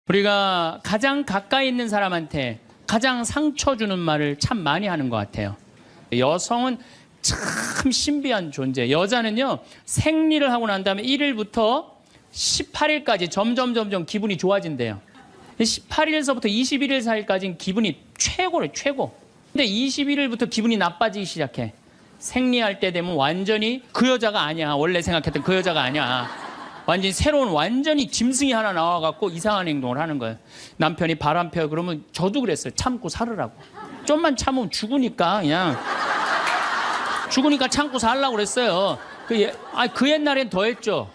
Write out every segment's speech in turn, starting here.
우리가 가장 가까이 있는 사람한테 가장 상처 주는 말을 참 많이 하는 것 같아요. 여성은 참 신비한 존재. 여자는요, 생리를 하고 난 다음에 1일부터 18일까지 점점 기분이 좋아진대요. 18일서부터 21일 사이까지는 기분이 최고래, 최고. 근데 21일부터 기분이 나빠지기 시작해. 생리할 때 되면 완전히 그 여자가 아니야. 원래 생각했던 그 여자가 아니야. 완전히 새로운 완전히 짐승이 하나 나와갖고 이상한 행동을 하는 거예요. 남편이 바람 펴요. 그러면 저도 그랬어요. 참고 살으라고. 좀만 참으면 죽으니까 그냥. 죽으니까 참고 살라고 그랬어요. 그 옛날엔 더 했죠.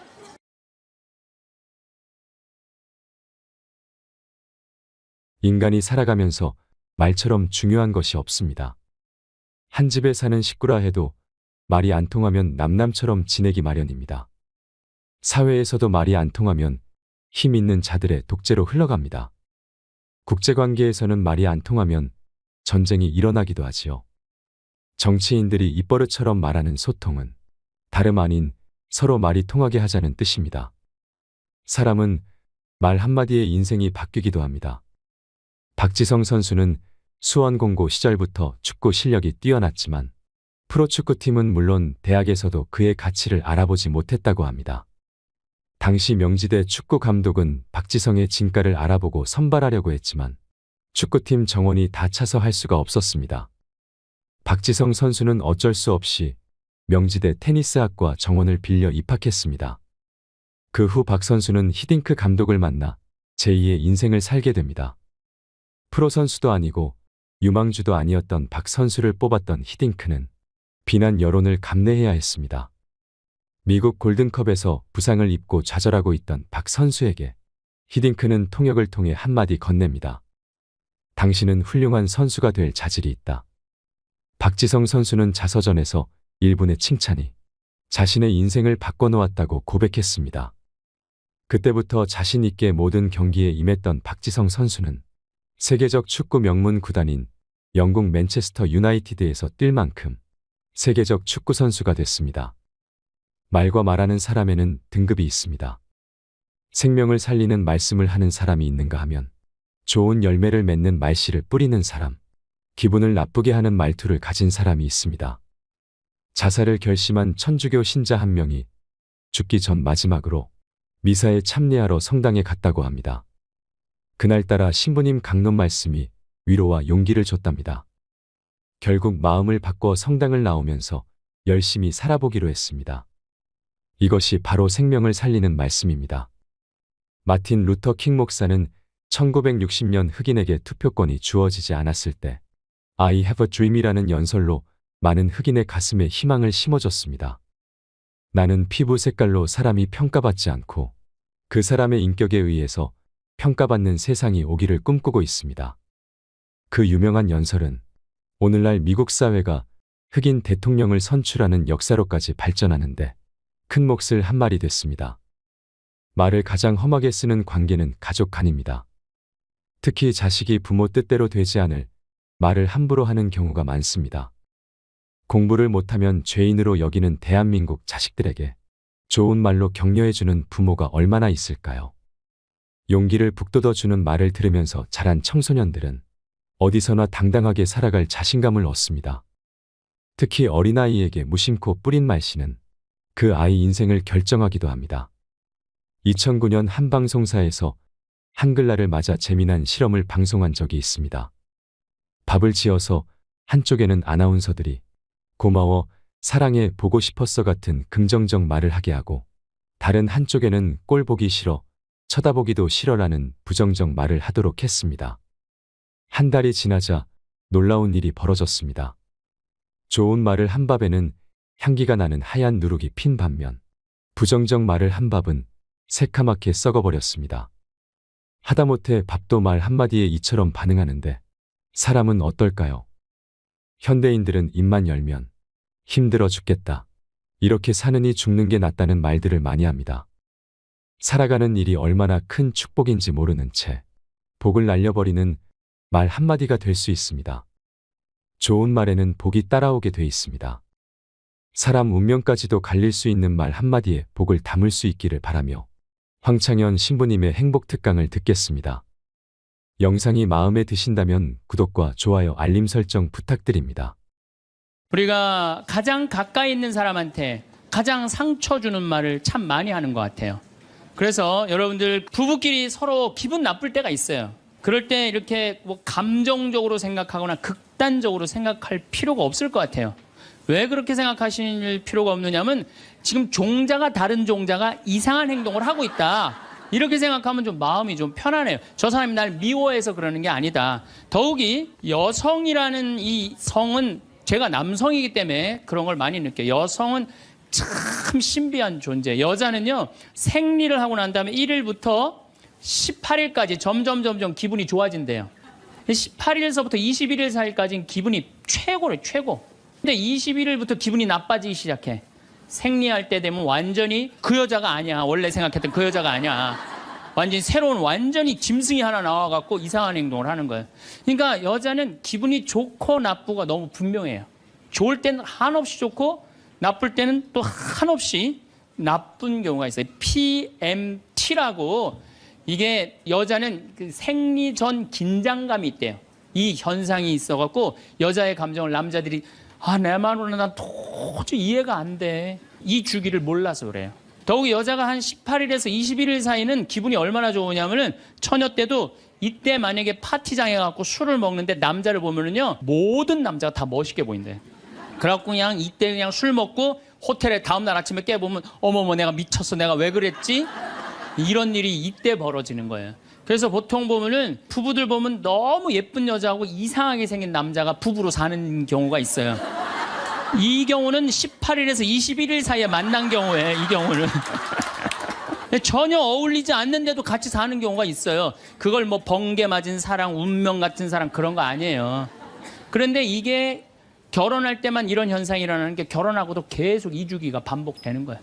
인간이 살아가면서 말처럼 중요한 것이 없습니다. 한 집에 사는 식구라 해도 말이 안 통하면 남남처럼 지내기 마련입니다. 사회에서도 말이 안 통하면 힘 있는 자들의 독재로 흘러갑니다. 국제관계에서는 말이 안 통하면 전쟁이 일어나기도 하지요. 정치인들이 입버릇처럼 말하는 소통은 다름 아닌 서로 말이 통하게 하자는 뜻입니다. 사람은 말 한마디에 인생이 바뀌기도 합니다. 박지성 선수는 수원공고 시절부터 축구 실력이 뛰어났지만 프로축구팀은 물론 대학에서도 그의 가치를 알아보지 못했다고 합니다. 당시 명지대 축구 감독은 박지성의 진가를 알아보고 선발하려고 했지만 축구팀 정원이 다 차서 할 수가 없었습니다. 박지성 선수는 어쩔 수 없이 명지대 테니스학과 정원을 빌려 입학했습니다. 그 후 박 선수는 히딩크 감독을 만나 제2의 인생을 살게 됩니다. 프로 선수도 아니고 유망주도 아니었던 박 선수를 뽑았던 히딩크는 비난 여론을 감내해야 했습니다. 미국 골든컵에서 부상을 입고 좌절하고 있던 박 선수에게 히딩크는 통역을 통해 한마디 건넵니다. 당신은 훌륭한 선수가 될 자질이 있다. 박지성 선수는 자서전에서 일본의 칭찬이 자신의 인생을 바꿔놓았다고 고백했습니다. 그때부터 자신 있게 모든 경기에 임했던 박지성 선수는 세계적 축구 명문 구단인 영국 맨체스터 유나이티드에서 뛸 만큼 세계적 축구 선수가 됐습니다. 말과 말하는 사람에는 등급이 있습니다. 생명을 살리는 말씀을 하는 사람이 있는가 하면 좋은 열매를 맺는 말씨를 뿌리는 사람, 기분을 나쁘게 하는 말투를 가진 사람이 있습니다. 자살을 결심한 천주교 신자 한 명이 죽기 전 마지막으로 미사에 참례하러 성당에 갔다고 합니다. 그날따라 신부님 강론 말씀이 위로와 용기를 줬답니다. 결국 마음을 바꿔 성당을 나오면서 열심히 살아보기로 했습니다. 이것이 바로 생명을 살리는 말씀입니다. 마틴 루터 킹 목사는 1960년 흑인에게 투표권이 주어지지 않았을 때 I have a dream이라는 연설로 많은 흑인의 가슴에 희망을 심어줬습니다. 나는 피부 색깔로 사람이 평가받지 않고 그 사람의 인격에 의해서 평가받는 세상이 오기를 꿈꾸고 있습니다. 그 유명한 연설은 오늘날 미국 사회가 흑인 대통령을 선출하는 역사로까지 발전하는데 큰 몫을 한 말이 됐습니다. 말을 가장 험하게 쓰는 관계는 가족 간입니다. 특히 자식이 부모 뜻대로 되지 않을 말을 함부로 하는 경우가 많습니다. 공부를 못하면 죄인으로 여기는 대한민국 자식들에게 좋은 말로 격려해주는 부모가 얼마나 있을까요? 용기를 북돋워주는 말을 들으면서 자란 청소년들은 어디서나 당당하게 살아갈 자신감을 얻습니다. 특히 어린아이에게 무심코 뿌린 말씨는 그 아이 인생을 결정하기도 합니다. 2009년 한 방송사에서 한글날을 맞아 재미난 실험을 방송한 적이 있습니다. 밥을 지어서 한쪽에는 아나운서들이 고마워, 사랑해, 보고 싶었어 같은 긍정적 말을 하게 하고 다른 한쪽에는 꼴 보기 싫어, 쳐다보기도 싫어라는 부정적 말을 하도록 했습니다. 한 달이 지나자 놀라운 일이 벌어졌습니다. 좋은 말을 한 밥에는 향기가 나는 하얀 누룩이 핀 반면 부정적 말을 한 밥은 새카맣게 썩어버렸습니다. 하다못해 밥도 말 한마디에 이처럼 반응하는데 사람은 어떨까요? 현대인들은 입만 열면 힘들어 죽겠다, 이렇게 사느니 죽는 게 낫다는 말들을 많이 합니다. 살아가는 일이 얼마나 큰 축복인지 모르는 채 복을 날려버리는 말 한마디가 될 수 있습니다. 좋은 말에는 복이 따라오게 돼 있습니다. 사람 운명까지도 갈릴 수 있는 말 한마디에 복을 담을 수 있기를 바라며 황창현 신부님의 행복 특강을 듣겠습니다. 영상이 마음에 드신다면 구독과 좋아요, 알림 설정 부탁드립니다. 우리가 가장 가까이 있는 사람한테 가장 상처 주는 말을 참 많이 하는 것 같아요. 그래서 여러분들 부부끼리 서로 기분 나쁠 때가 있어요. 그럴 때 이렇게 뭐 감정적으로 생각하거나 극단적으로 생각할 필요가 없을 것 같아요. 왜 그렇게 생각하실 필요가 없느냐면 지금 종자가 다른 종자가 이상한 행동을 하고 있다. 이렇게 생각하면 좀 마음이 좀 편안해요. 저 사람이 날 미워해서 그러는 게 아니다. 더욱이 여성이라는 이 성은 제가 남성이기 때문에 그런 걸 많이 느껴요. 여성은 참 신비한 존재. 여자는요, 생리를 하고 난 다음에 1일부터 18일까지 점점 기분이 좋아진대요. 18일서부터 21일 사이까지는 기분이 최고래요, 최고. 근데 21일부터 기분이 나빠지기 시작해. 생리할 때 되면 완전히 그 여자가 아니야. 원래 생각했던 그 여자가 아니야. 완전히 새로운 완전히 짐승이 하나 나와갖고 이상한 행동을 하는 거예요. 그러니까 여자는 기분이 좋고 나쁘고 너무 분명해요. 좋을 때는 한없이 좋고 나쁠 때는 또 한없이 나쁜 경우가 있어요. PMT라고 이게 여자는 그 생리 전 긴장감이 있대요. 이 현상이 있어갖고 여자의 감정을 남자들이 내 말로는 난 도저히 이해가 안 돼. 이 주기를 몰라서 그래요. 더욱이 여자가 한 18일에서 21일 사이는 기분이 얼마나 좋으냐면은 처녀 때도 이때 만약에 파티장에 가고 술을 먹는데 남자를 보면은요 모든 남자가 다 멋있게 보인대. 그래갖고 그냥 이때 그냥 술 먹고 호텔에 다음날 아침에 깨보면 어머머 내가 미쳤어 내가 왜 그랬지? 이런 일이 이때 벌어지는 거예요. 그래서 보통 보면은 부부들 보면 너무 예쁜 여자하고 이상하게 생긴 남자가 부부로 사는 경우가 있어요. 이 경우는 18일에서 21일 사이에 만난 경우에 이 경우는 전혀 어울리지 않는데도 같이 사는 경우가 있어요. 그걸 뭐 번개 맞은 사랑, 운명 같은 사랑 그런 거 아니에요. 그런데 이게 결혼할 때만 이런 현상이 일어나는 게 결혼하고도 계속 이 주기가 반복되는 거예요.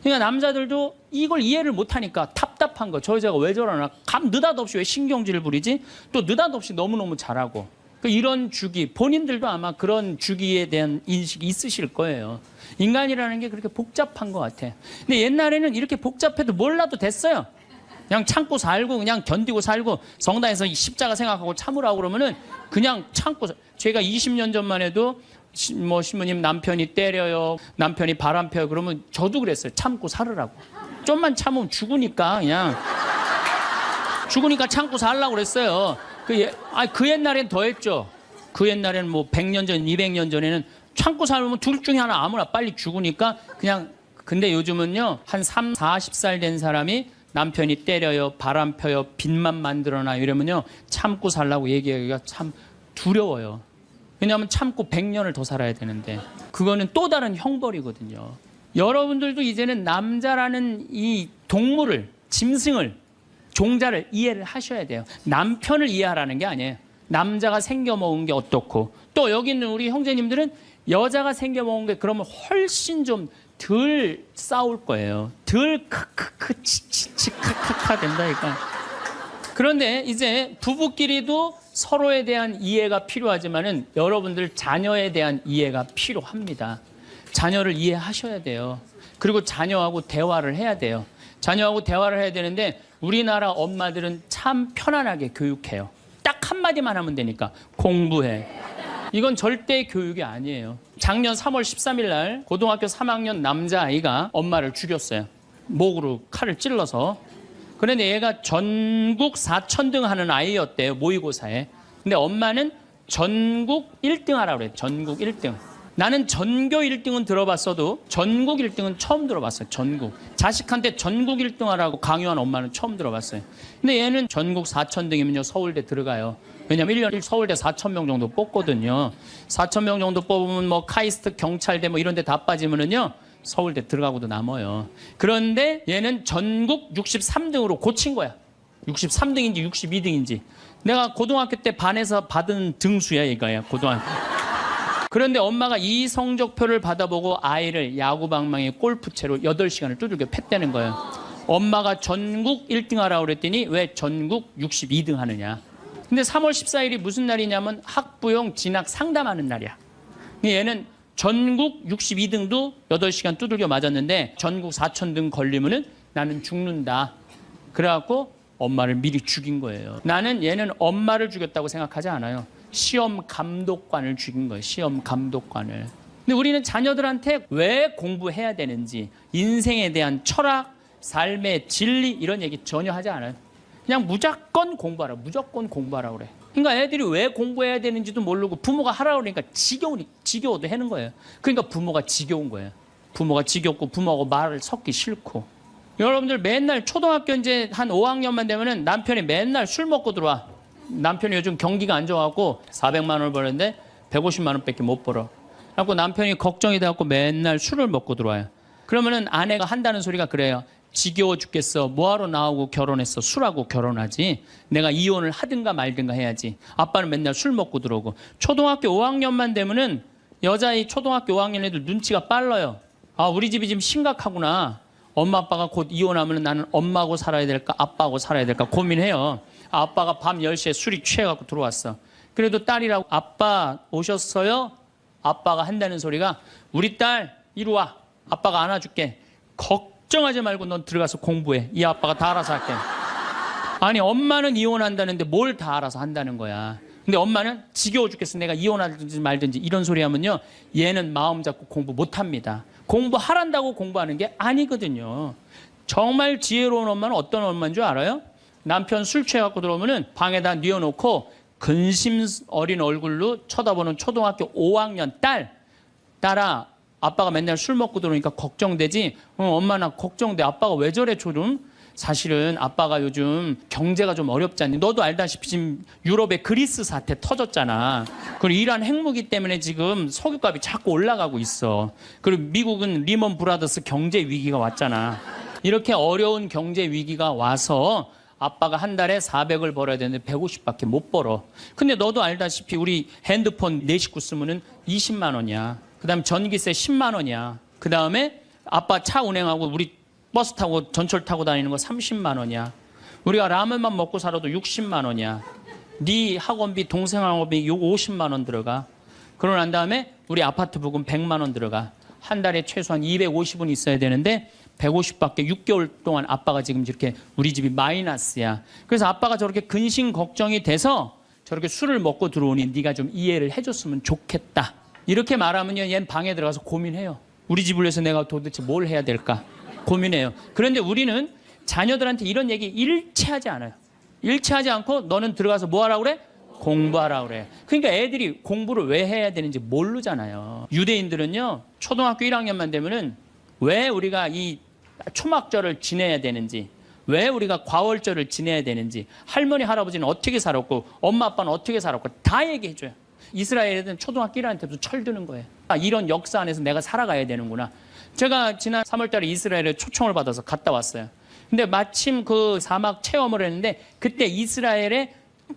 그러니까 남자들도 이걸 이해를 못하니까 답답한 거. 저 여자가 왜 저러나. 느닷없이 왜 신경질을 부리지? 또 느닷없이 너무너무 잘하고. 이런 주기, 본인들도 아마 그런 주기에 대한 인식이 있으실 거예요. 인간이라는 게 그렇게 복잡한 것 같아. 근데 옛날에는 이렇게 복잡해도 몰라도 됐어요. 그냥 참고 살고 그냥 견디고 살고 성당에서 십자가 생각하고 참으라고 그러면은 그냥 참고. 제가 20년 전만 해도 뭐 신부님 남편이 때려요, 남편이 바람 펴요 그러면 저도 그랬어요. 참고 살으라고. 좀만 참으면 죽으니까 그냥 죽으니까 참고 살라고 그랬어요. 그 옛날엔 더 했죠. 그 옛날에는 뭐 100년 전, 200년 전에는 참고 살면 둘 중에 하나 아무나 빨리 죽으니까 그냥. 근데 요즘은요 한 3, 40살 된 사람이 남편이 때려요, 바람 펴요, 빚만 만들어놔 이러면요 참고 살라고 얘기하기가 참 두려워요. 왜냐하면 참고 100년을 더 살아야 되는데 그거는 또 다른 형벌이거든요. 여러분들도 이제는 남자라는 이 동물을, 짐승을, 종자를 이해를 하셔야 돼요. 남편을 이해하라는 게 아니에요. 남자가 생겨먹은 게 어떻고 또 여기 있는 우리 형제님들은 여자가 생겨먹은 게 그러면 훨씬 좀 덜 싸울 거예요. 덜 크크크 치치치 카카카 된다니까. 그런데 이제 부부끼리도 서로에 대한 이해가 필요하지만은 여러분들 자녀에 대한 이해가 필요합니다. 자녀를 이해하셔야 돼요. 그리고 자녀하고 대화를 해야 돼요. 자녀하고 대화를 해야 되는데 우리나라 엄마들은 참 편안하게 교육해요. 딱 한마디만 하면 되니까 공부해. 이건 절대 교육이 아니에요. 작년 3월 13일 날 고등학교 3학년 남자아이가 엄마를 죽였어요. 목으로 칼을 찔러서. 그런데 얘가 전국 4천등 하는 아이였대요. 모의고사에. 근데 엄마는 전국 1등 하라고 그래요. 전국 1등. 나는 전교 1등은 들어봤어도 전국 1등은 처음 들어봤어요. 전국. 자식한테 전국 1등 하라고 강요한 엄마는 처음 들어봤어요. 근데 얘는 전국 4천등이면요 서울대 들어가요. 왜냐면 1년에 서울대 4,000명 정도 뽑거든요. 4,000명 정도 뽑으면 뭐 카이스트, 경찰대 뭐 이런 데 다 빠지면은요 서울대 들어가고도 남아요. 그런데 얘는 전국 63등으로 고친 거야. 63등인지 62등인지. 내가 고등학교 때 반에서 받은 등수야 이거야. 고등학교. 그런데 엄마가 이 성적표를 받아보고 아이를 야구방망이 골프채로 8시간을 두들겨 팼다는 거예요. 엄마가 전국 1등 하라고 그랬더니 왜 전국 62등 하느냐. 근데 3월 14일이 무슨 날이냐면 학부용 진학 상담하는 날이야. 얘는 전국 62등도 8시간 두들겨 맞았는데 전국 4,000등 걸리면은 나는 죽는다. 그래갖고 엄마를 미리 죽인 거예요. 나는 얘는 엄마를 죽였다고 생각하지 않아요. 시험 감독관을 죽인 거예요. 시험 감독관을. 근데 우리는 자녀들한테 왜 공부해야 되는지, 인생에 대한 철학, 삶의 진리 이런 얘기 전혀 하지 않아요. 그냥 무조건 공부하라. 무조건 공부하라 그래. 그러니까 애들이 왜 공부해야 되는지도 모르고 부모가 하라고 그러니까 지겨워도 하는 거예요. 그러니까 부모가 지겨운 거예요. 부모가 지겹고 부모하고 말을 섞기 싫고. 여러분들 맨날 초등학교 이제 한 5학년만 되면은 남편이 맨날 술 먹고 들어와. 남편이 요즘 경기가 안 좋아갖고 400만 원을 버는데 150만 원밖에 못 벌어. 그래갖고 남편이 걱정이 돼갖고 맨날 술을 먹고 들어와요. 그러면은 아내가 한다는 소리가 그래요. 지겨워 죽겠어. 뭐하러 나하고 결혼했어. 술하고 결혼하지. 내가 이혼을 하든가 말든가 해야지. 아빠는 맨날 술 먹고 들어오고. 초등학교 5학년만 되면은 여자의 초등학교 5학년 애들 눈치가 빨라요. 아, 우리 집이 지금 심각하구나. 엄마 아빠가 곧 이혼하면 나는 엄마하고 살아야 될까 아빠하고 살아야 될까 고민해요. 아빠가 밤 10시에 술이 취해갖고 들어왔어. 그래도 딸이라고 아빠 오셨어요? 아빠가 한다는 소리가 우리 딸 이리 와. 아빠가 안아줄게. 걱정하지 말고 넌 들어가서 공부해. 이 아빠가 다 알아서 할게. 아니 엄마는 이혼한다는데 뭘 다 알아서 한다는 거야. 근데 엄마는 지겨워 죽겠어. 내가 이혼하든지 말든지 이런 소리 하면요. 얘는 마음 잡고 공부 못합니다. 공부하란다고 공부하는 게 아니거든요. 정말 지혜로운 엄마는 어떤 엄마인 줄 알아요? 남편 술 취해갖고 들어오면은 방에다 뉘어놓고 근심 어린 얼굴로 쳐다보는 초등학교 5학년 딸아 아빠가 맨날 술 먹고 들어오니까 걱정되지? 엄마 나 걱정돼. 아빠가 왜 저래 조금? 사실은 아빠가 요즘 경제가 좀 어렵지 않니? 너도 알다시피 지금 유럽에 그리스 사태 터졌잖아. 그리고 이란 핵무기 때문에 지금 석유값이 자꾸 올라가고 있어. 그리고 미국은 리먼 브라더스 경제 위기가 왔잖아. 이렇게 어려운 경제 위기가 와서 아빠가 한 달에 400을 벌어야 되는데 150밖에 못 벌어. 근데 너도 알다시피 우리 핸드폰 4식구 쓰면은 20만 원이야. 그다음에 전기세 10만 원이야. 그다음에 아빠 차 운행하고 우리 버스 타고 전철 타고 다니는 거 30만 원이야. 우리가 라면만 먹고 살아도 60만 원이야. 네 학원비, 동생 학원비 50만 원 들어가. 그러고 난 다음에 우리 아파트 부금 100만 원 들어가. 한 달에 최소한 250은 있어야 되는데 150밖에 6개월 동안 아빠가 지금 이렇게 우리 집이 마이너스야. 그래서 아빠가 저렇게 근심 걱정이 돼서 저렇게 술을 먹고 들어오니 네가 좀 이해를 해줬으면 좋겠다. 이렇게 말하면요, 얘는 방에 들어가서 고민해요. 우리 집을 위해서 내가 도대체 뭘 해야 될까? 고민해요. 그런데 우리는 자녀들한테 이런 얘기 일체하지 않아요. 일체하지 않고 너는 들어가서 뭐 하라고 그래? 공부하라고 그래. 그러니까 애들이 공부를 왜 해야 되는지 모르잖아요. 유대인들은요, 초등학교 1학년만 되면은 왜 우리가 이 초막절을 지내야 되는지, 왜 우리가 과월절을 지내야 되는지, 할머니 할아버지는 어떻게 살았고 엄마 아빠는 어떻게 살았고 다 얘기해줘요. 이스라엘 애들은 초등학교 1학년 때부터 철드는 거예요. 아, 이런 역사 안에서 내가 살아가야 되는구나. 제가 지난 3월 달에 이스라엘에 초청을 받아서 갔다 왔어요. 근데 마침 그 사막 체험을 했는데 그때 이스라엘의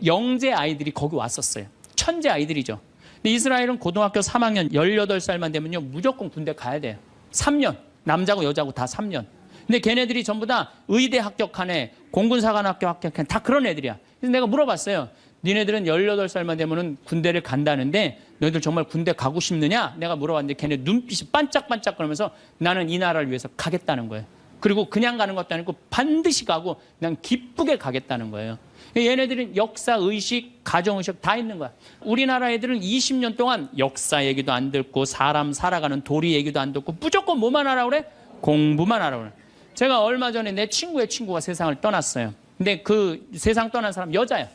영재 아이들이 거기 왔었어요. 천재 아이들이죠. 근데 이스라엘은 고등학교 3학년 18살만 되면요, 무조건 군대 가야 돼요. 3년. 남자고 여자고 다 3년. 근데 걔네들이 전부 다 의대 합격한 애, 공군사관학교 합격한 애, 다 그런 애들이야. 그래서 내가 물어봤어요. 니네들은 18살만 되면은 군대를 간다는데 너희들 정말 군대 가고 싶느냐? 내가 물어봤는데 걔네 눈빛이 반짝반짝 그러면서 나는 이 나라를 위해서 가겠다는 거예요. 그리고 그냥 가는 것도 아니고 반드시 가고 그냥 기쁘게 가겠다는 거예요. 얘네들은 역사, 의식, 가정의식 다 있는 거야. 우리나라 애들은 20년 동안 역사 얘기도 안 듣고 사람 살아가는 도리 얘기도 안 듣고 무조건 뭐만 하라고 그래? 공부만 하라고 그래. 제가 얼마 전에 내 친구의 친구가 세상을 떠났어요. 근데 그 세상 떠난 사람 여자야.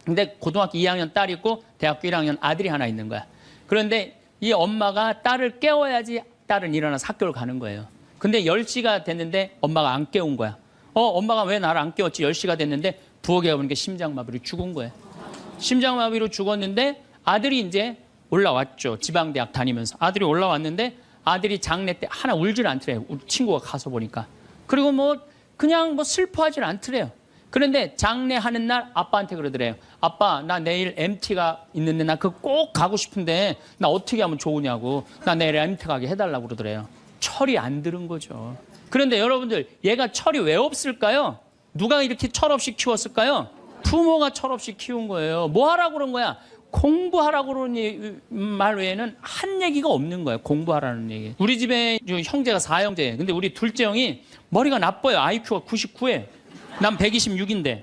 근데 고등학교 2학년 딸이 있고 대학교 1학년 아들이 하나 있는 거야. 그런데 이 엄마가 딸을 깨워야지 딸은 일어나서 학교를 가는 거예요. 근데 10시가 됐는데 엄마가 안 깨운 거야. 엄마가 왜 나를 안 깨웠지? 10시가 됐는데 부엌에 가보니까 심장마비로 죽은 거예요. 심장마비로 죽었는데 아들이 이제 올라왔죠. 지방대학 다니면서. 아들이 올라왔는데 아들이 장례 때 하나 울질 않더래요. 우리 친구가 가서 보니까. 그리고 그냥 슬퍼하질 않더래요. 그런데 장례하는 날 아빠한테 그러더래요. 아빠, 나 내일 MT가 있는데 나 그거 꼭 가고 싶은데 나 어떻게 하면 좋으냐고. 나 내일 MT 가게 해달라고 그러더래요. 철이 안 들은 거죠. 그런데 여러분들, 얘가 철이 왜 없을까요? 누가 이렇게 철없이 키웠을까요? 부모가 철없이 키운 거예요. 뭐 하라고 그런 거야? 공부하라고 그러는 말 외에는 한 얘기가 없는 거예요. 공부하라는 얘기. 우리 집에 형제가 4형제예요. 근데 우리 둘째 형이 머리가 나빠요. IQ가 99에. 난 126인데.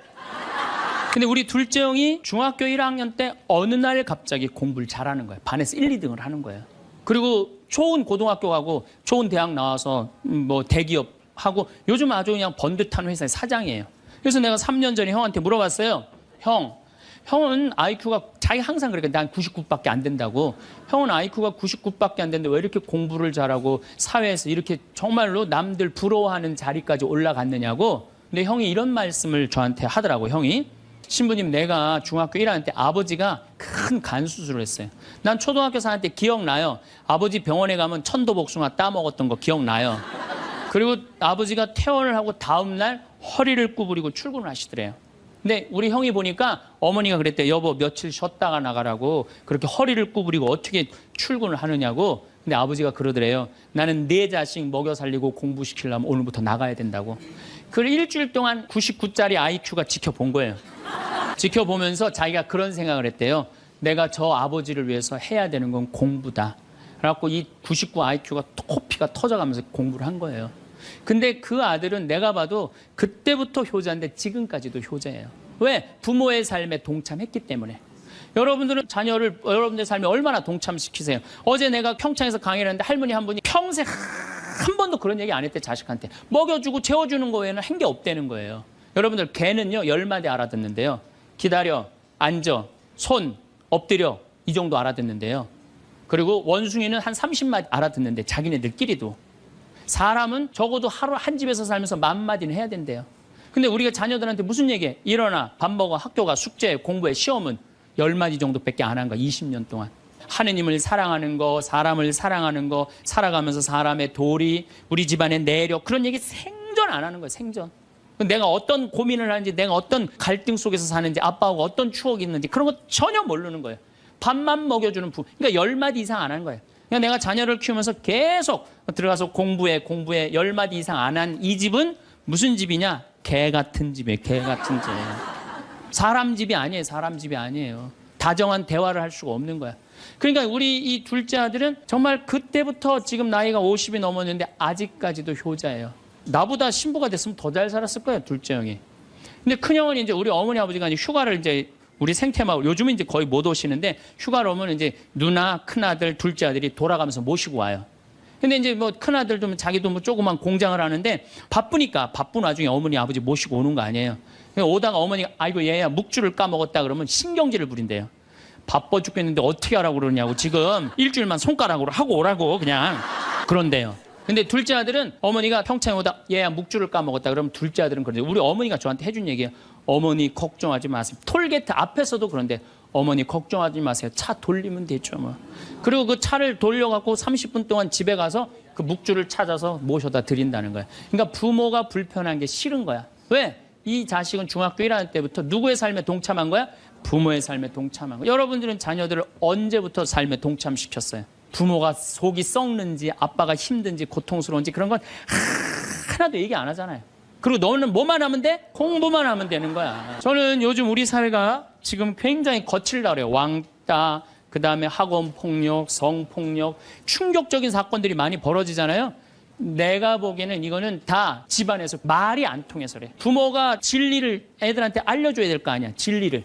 근데 우리 둘째 형이 중학교 1학년 때 어느 날 갑자기 공부를 잘하는 거예요. 반에서 1, 2등을 하는 거예요. 그리고 좋은 고등학교 가고 좋은 대학 나와서 뭐 대기업 하고 요즘 아주 그냥 번듯한 회사의 사장이에요. 그래서 내가 3년 전에 형한테 물어봤어요. 형은 IQ가 자기 항상 그러니까 난 99밖에 안 된다고. 형은 IQ가 99밖에 안 되는데 왜 이렇게 공부를 잘하고 사회에서 이렇게 정말로 남들 부러워하는 자리까지 올라갔느냐고. 근데 형이 이런 말씀을 저한테 하더라고. 형이 신부님, 내가 중학교 1학년 때 아버지가 큰 간 수술을 했어요. 난 초등학교 4학년 때 기억나요. 아버지 병원에 가면 천도복숭아 따먹었던 거 기억나요. 그리고 아버지가 퇴원을 하고 다음 날 허리를 구부리고 출근을 하시더래요. 근데 우리 형이 보니까 어머니가 그랬대. 여보, 며칠 쉬었다가 나가라고. 그렇게 허리를 구부리고 어떻게 출근을 하느냐고. 근데 아버지가 그러더래요. 나는 내 자식 먹여 살리고 공부시키려면 오늘부터 나가야 된다고. 그 일주일 동안 99짜리 IQ가 지켜본 거예요. 지켜보면서 자기가 그런 생각을 했대요. 내가 저 아버지를 위해서 해야 되는 건 공부다. 그래갖고 이 99 IQ가 코피가 터져가면서 공부를 한 거예요. 근데 그 아들은 내가 봐도 그때부터 효자인데 지금까지도 효자예요. 왜? 부모의 삶에 동참했기 때문에. 여러분들은 자녀를 여러분들 삶에 얼마나 동참시키세요? 어제 내가 평창에서 강의를 했는데 할머니 한 분이 평생 한 번도 그런 얘기 안 했대. 자식한테 먹여주고 재워주는 거 외에는 한 게 없다는 거예요. 여러분들 개는요 10마디 알아듣는데요. 기다려, 앉아, 손, 엎드려 이 정도 알아듣는데요. 그리고 원숭이는 한 30마디 알아듣는데 자기네들끼리도. 사람은 적어도 하루 한 집에서 살면서 10,000마디는 해야 된대요. 근데 우리가 자녀들한테 무슨 얘기해? 일어나, 밥 먹어, 학교 가, 숙제, 공부해, 시험은 10마디 정도밖에 안 한 거야. 20년 동안. 하느님을 사랑하는 거, 사람을 사랑하는 거, 살아가면서 사람의 도리, 우리 집안의 내력, 그런 얘기 생전 안 하는 거예요. 생전. 내가 어떤 고민을 하는지, 내가 어떤 갈등 속에서 사는지, 아빠하고 어떤 추억이 있는지 그런 거 전혀 모르는 거예요. 밥만 먹여주는 그러니까 10마디 이상 안 한 거예요. 그러니까 내가 자녀를 키우면서 계속 들어가서 공부해 10마디 이상 안 한 이 집은 무슨 집이냐? 개 같은 집이에요. 개 같은 집. 사람 집이 아니에요. 사람 집이 아니에요. 다정한 대화를 할 수가 없는 거야. 그러니까 우리 이 둘째 아들은 정말 그때부터 지금 나이가 50이 넘었는데 아직까지도 효자예요. 나보다 신부가 됐으면 더 잘 살았을 거예요. 둘째 형이. 근데 큰 형은 이제 우리 어머니 아버지가 이제 휴가를 이제 우리 생태마을 요즘은 이제 거의 못 오시는데 휴가를 오면 이제 누나, 큰아들, 둘째 아들이 돌아가면서 모시고 와요. 근데 이제 뭐 큰아들도 자기도 뭐 조그만 공장을 하는데 바쁘니까 바쁜 와중에 어머니 아버지 모시고 오는 거 아니에요. 오다가 어머니가 아이고 얘야 묵주를 까먹었다 그러면 신경질을 부린대요. 바빠 죽겠는데 어떻게 하라고 그러냐고. 지금 일주일만 손가락으로 하고 오라고 그냥 그런데요. 근데 둘째 아들은 어머니가 평창에 오다 얘야 묵주를 까먹었다 그러면 둘째 아들은 그런데 우리 어머니가 저한테 해준 얘기예요. 어머니 걱정하지 마세요. 톨게이트 앞에서도 그런데 어머니 걱정하지 마세요. 차 돌리면 되죠 뭐. 그리고 그 차를 돌려갖고 30분 동안 집에 가서 그 묵주를 찾아서 모셔다 드린다는 거예요. 그러니까 부모가 불편한 게 싫은 거야. 왜? 이 자식은 중학교 1학년 때부터 누구의 삶에 동참한 거야? 부모의 삶에 동참한 거야. 여러분들은 자녀들을 언제부터 삶에 동참시켰어요? 부모가 속이 썩는지 아빠가 힘든지 고통스러운지 그런 건 하나도 얘기 안 하잖아요. 그리고 너는 뭐만 하면 돼? 공부만 하면 되는 거야. 저는 요즘 우리 사회가 지금 굉장히 거칠다 그래요. 왕따, 그다음에 학원 폭력, 성폭력, 충격적인 사건들이 많이 벌어지잖아요. 내가 보기에는 이거는 다 집안에서 말이 안 통해서 그래. 부모가 진리를 애들한테 알려줘야 될 거 아니야. 진리를.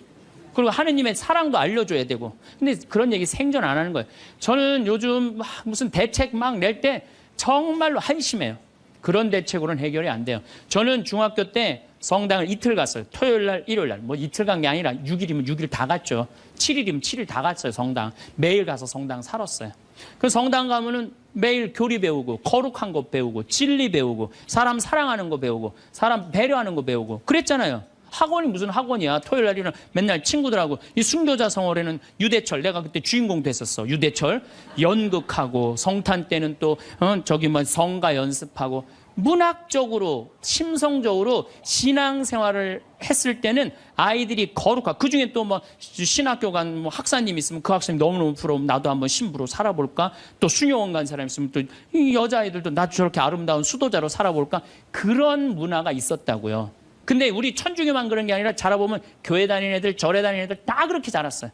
그리고 하느님의 사랑도 알려줘야 되고. 근데 그런 얘기 생전 안 하는 거예요. 저는 요즘 무슨 대책 막 낼 때 정말로 한심해요. 그런 대책으로는 해결이 안 돼요. 저는 중학교 때 성당을 이틀 갔어요. 토요일 날, 일요일 날. 뭐 이틀 간 게 아니라 6일이면 6일 다 갔죠. 7일이면 7일 다 갔어요, 성당. 매일 가서 성당 살았어요. 그 성당 가면은 매일 교리 배우고, 거룩한 거 배우고, 진리 배우고, 사람 사랑하는 거 배우고, 사람 배려하는 거 배우고. 그랬잖아요. 학원이 무슨 학원이야. 토요일 날이는 맨날 친구들하고 이 순교자 성월에는 유대철 내가 그때 주인공 됐었어. 유대철 연극하고 성탄 때는 또 저기 뭐 성가 연습하고 문학적으로 심성적으로 신앙생활을 했을 때는 아이들이 거룩하고 그중에 또 뭐 신학교 간 뭐 학사님 있으면 그 학생이 너무너무 부러우면 나도 한번 신부로 살아볼까. 또 수녀원 간 사람 있으면 또 이 여자아이들도 나 저렇게 아름다운 수도자로 살아볼까. 그런 문화가 있었다고요. 근데 우리 천주교만 그런 게 아니라 자라보면 교회 다니는 애들, 절에 다니는 애들 다 그렇게 자랐어요.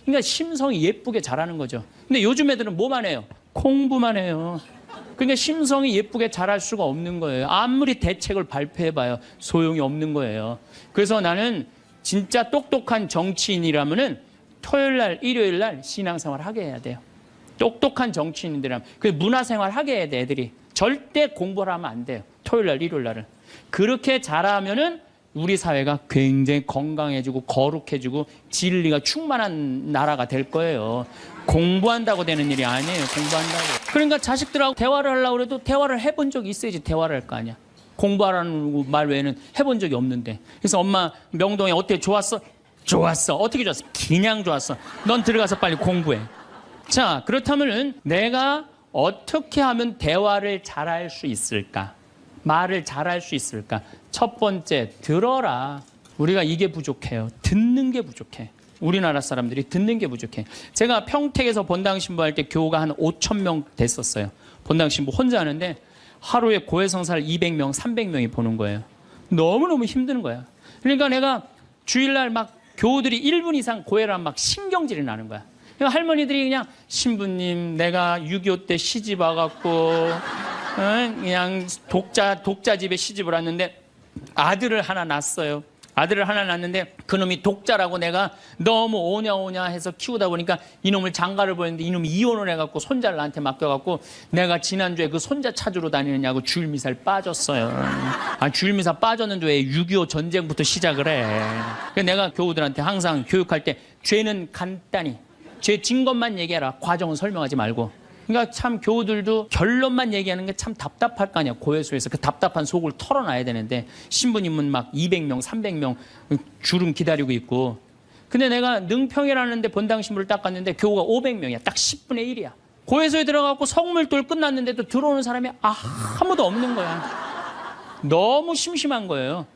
그러니까 심성이 예쁘게 자라는 거죠. 근데 요즘 애들은 뭐만 해요? 공부만 해요. 그러니까 심성이 예쁘게 자랄 수가 없는 거예요. 아무리 대책을 발표해봐요. 소용이 없는 거예요. 그래서 나는 진짜 똑똑한 정치인이라면은 토요일 날, 일요일 날 신앙생활 하게 해야 돼요. 똑똑한 정치인들이라면. 그 문화생활 하게 해야 돼, 애들이. 절대 공부를 하면 안 돼요. 토요일 날, 일요일 날은. 그렇게 잘하면은 우리 사회가 굉장히 건강해지고 거룩해지고 진리가 충만한 나라가 될 거예요. 공부한다고 되는 일이 아니에요. 공부한다고. 그러니까 자식들하고 대화를 하려고 해도 대화를 해본 적이 있어야지 대화를 할 거 아니야. 공부하라는 말 외에는 해본 적이 없는데. 그래서 엄마 명동에 어때? 좋았어? 좋았어. 어떻게 좋았어? 그냥 좋았어. 넌 들어가서 빨리 공부해. 자, 그렇다면 내가 어떻게 하면 대화를 잘할 수 있을까? 말을 잘할 수 있을까? 첫 번째, 들어라. 우리가 이게 부족해요. 듣는 게 부족해. 우리나라 사람들이 듣는 게 부족해. 제가 평택에서 본당 신부할 때 교우가 한 5,000명 됐었어요. 본당 신부 혼자 하는데 하루에 고해성사를 200명, 300명이 보는 거예요. 너무너무 힘든 거야. 그러니까 내가 주일날 막 교우들이 1분 이상 고해를 하면 막 신경질이 나는 거야. 그러니까 할머니들이 그냥 신부님 내가 6.25 때 시집 와갖고 그냥 독자 집에 시집을 왔는데 아들을 하나 낳았어요. 아들을 하나 낳았는데 그놈이 독자라고 내가 너무 오냐 해서 키우다 보니까 이놈을 장가를 보냈는데 이놈이 이혼을 해갖고 손자를 나한테 맡겨갖고 내가 지난주에 그 손자 찾으러 다니느냐고 주일미사를 빠졌어요. 아, 주일미사 빠졌는데 왜 6.25 전쟁부터 시작을 해. 그래서 내가 교우들한테 항상 교육할 때 죄는 간단히 죄 진 것만 얘기해라. 과정은 설명하지 말고. 그러니까 참 교우들도 결론만 얘기하는 게 참 답답할 거 아니야. 고해소에서 그 답답한 속을 털어놔야 되는데 신부님은 막 200명, 300명 줄은 기다리고 있고. 근데 내가 능평이라는 데 본당 신부를 딱 갔는데 교우가 500명이야. 딱 10분의 1이야. 고해소에 들어가고 성물돌 끝났는데도 들어오는 사람이 아무도 없는 거야. 너무 심심한 거예요.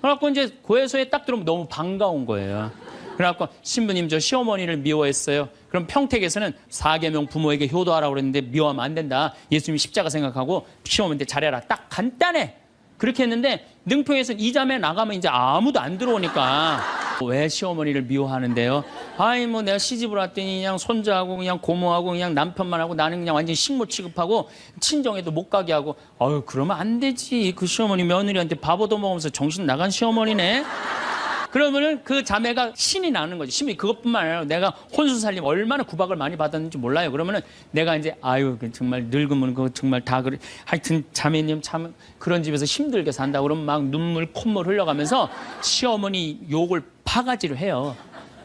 그래갖고 이제 고해소에 딱 들어오면 너무 반가운 거예요. 그래갖고 신부님 저 시어머니를 미워했어요. 그럼 평택에서는 4계명 부모에게 효도하라고 그랬는데 미워하면 안 된다. 예수님이 십자가 생각하고 시어머니한테 잘해라. 딱 간단해. 그렇게 했는데 능평에서는 이 자매 나가면 이제 아무도 안 들어오니까 왜 시어머니를 미워하는데요? 아이 뭐 내가 시집을 왔더니 그냥 손자하고 그냥 고모하고 그냥 남편만 하고 나는 그냥 완전 식모 취급하고 친정에도 못 가게 하고 아유 그러면 안 되지. 그 시어머니 며느리한테 밥 얻어먹으면서 정신 나간 시어머니네. 그러면은 그 자매가 신이 나는 거지. 신이 그것뿐만 아니라 내가 혼수 살림 얼마나 구박을 많이 받았는지 몰라요. 그러면은 내가 이제 아유 정말 늙으면 그거 정말 다 그래. 하여튼 자매님 참 그런 집에서 힘들게 산다. 그러면 막 눈물 콧물 흘려가면서 시어머니 욕을 바가지로 해요.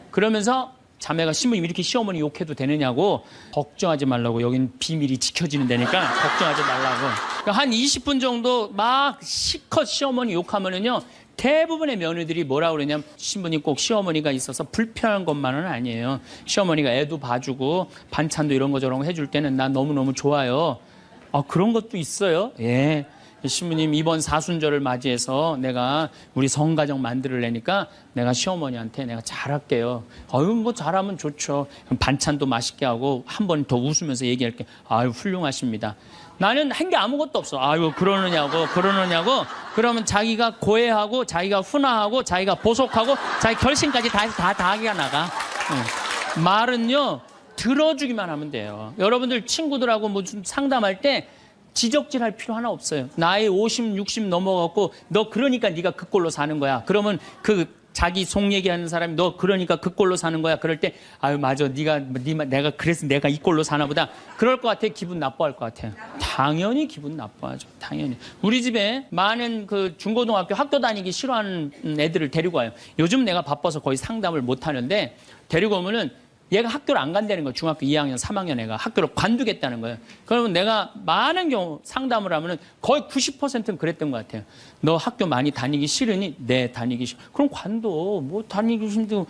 그러면서 자매가 신부님 이렇게 시어머니 욕해도 되느냐고 걱정하지 말라고. 여긴 비밀이 지켜지는 데니까 걱정하지 말라고. 그러니까 한 20분 정도 막 시컷 시어머니 욕하면은요. 대부분의 며느리들이 뭐라고 그러냐면 신부님 꼭 시어머니가 있어서 불편한 것만은 아니에요. 시어머니가 애도 봐주고 반찬도 이런 거 저런 거 해줄 때는 난 너무너무 좋아요. 아 그런 것도 있어요? 예. 신부님 이번 사순절을 맞이해서 내가 우리 성가정 만들려니까 내가 시어머니한테 내가 잘할게요. 아유 뭐 잘하면 좋죠. 반찬도 맛있게 하고 한 번 더 웃으면서 얘기할게. 아유 훌륭하십니다. 나는 한 게 아무것도 없어. 아유 그러느냐고. 그러면 자기가 고해하고 자기가 훈화하고 자기가 보속하고 자기 결심까지 다 하기가 나가. 말은요 들어주기만 하면 돼요. 여러분들 친구들하고 뭐 좀 상담할 때 지적질할 필요 하나 없어요. 나이 50, 60 넘어갖고 너 그러니까 네가 그 꼴로 사는 거야. 그러면 그 자기 속 얘기하는 사람이 너 그러니까 그 꼴로 사는 거야. 그럴 때 아유 맞아 내가 그래서 내가 이 꼴로 사나 보다. 그럴 것 같아. 기분 나빠할 것 같아요. 당연히 기분 나빠하죠. 당연히. 우리 집에 많은 그 중고등학교 학교 다니기 싫어하는 애들을 데리고 와요. 요즘 내가 바빠서 거의 상담을 못 하는데 데리고 오면은 얘가 학교를 안 간다는 거예요. 중학교 2학년, 3학년 애가 학교를 관두겠다는 거예요. 그러면 내가 많은 경우 상담을 하면은 거의 90%는 그랬던 것 같아요. 너 학교 많이 다니기 싫으니? 네, 다니기 싫어. 그럼 관둬. 뭐 다니기 힘들고.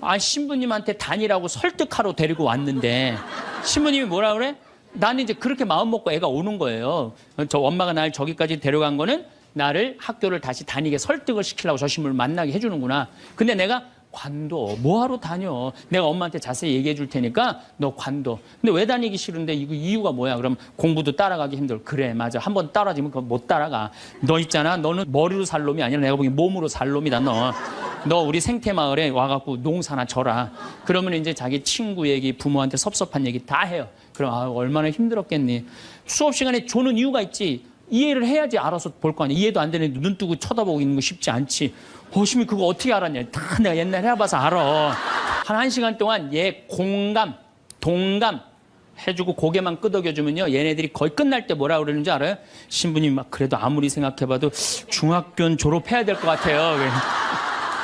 아, 신부님한테 다니라고 설득하러 데리고 왔는데 신부님이 뭐라 그래? 나는 이제 그렇게 마음 먹고 애가 오는 거예요. 저 엄마가 날 저기까지 데려간 거는 나를 학교를 다시 다니게 설득을 시키려고 저 신부를 만나게 해주는구나. 근데 내가 관둬. 뭐하러 다녀? 내가 엄마한테 자세히 얘기해 줄 테니까 너 관둬. 근데 왜 다니기 싫은데 이거 이유가 뭐야? 그럼 공부도 따라가기 힘들어. 그래 맞아. 한번 따라지면 그거 못 따라가. 너 있잖아. 너는 머리로 살 놈이 아니라 내가 보기엔 몸으로 살 놈이다 너. 너 우리 생태마을에 와갖고 농사나 져라. 그러면 이제 자기 친구 얘기, 부모한테 섭섭한 얘기 다 해요. 그럼 아, 얼마나 힘들었겠니. 수업 시간에 조는 이유가 있지. 이해를 해야지 알아서 볼 거 아니야. 이해도 안 되는데 눈 뜨고 쳐다보고 있는 거 쉽지 않지. 호심이 그거 어떻게 알았냐. 다 내가 옛날에 해봐서 알아. 한 1시간 동안 얘 공감, 동감 해주고 고개만 끄덕여주면요. 얘네들이 거의 끝날 때 뭐라 그러는지 알아요? 신부님 막 그래도 아무리 생각해봐도 중학교는 졸업해야 될 것 같아요.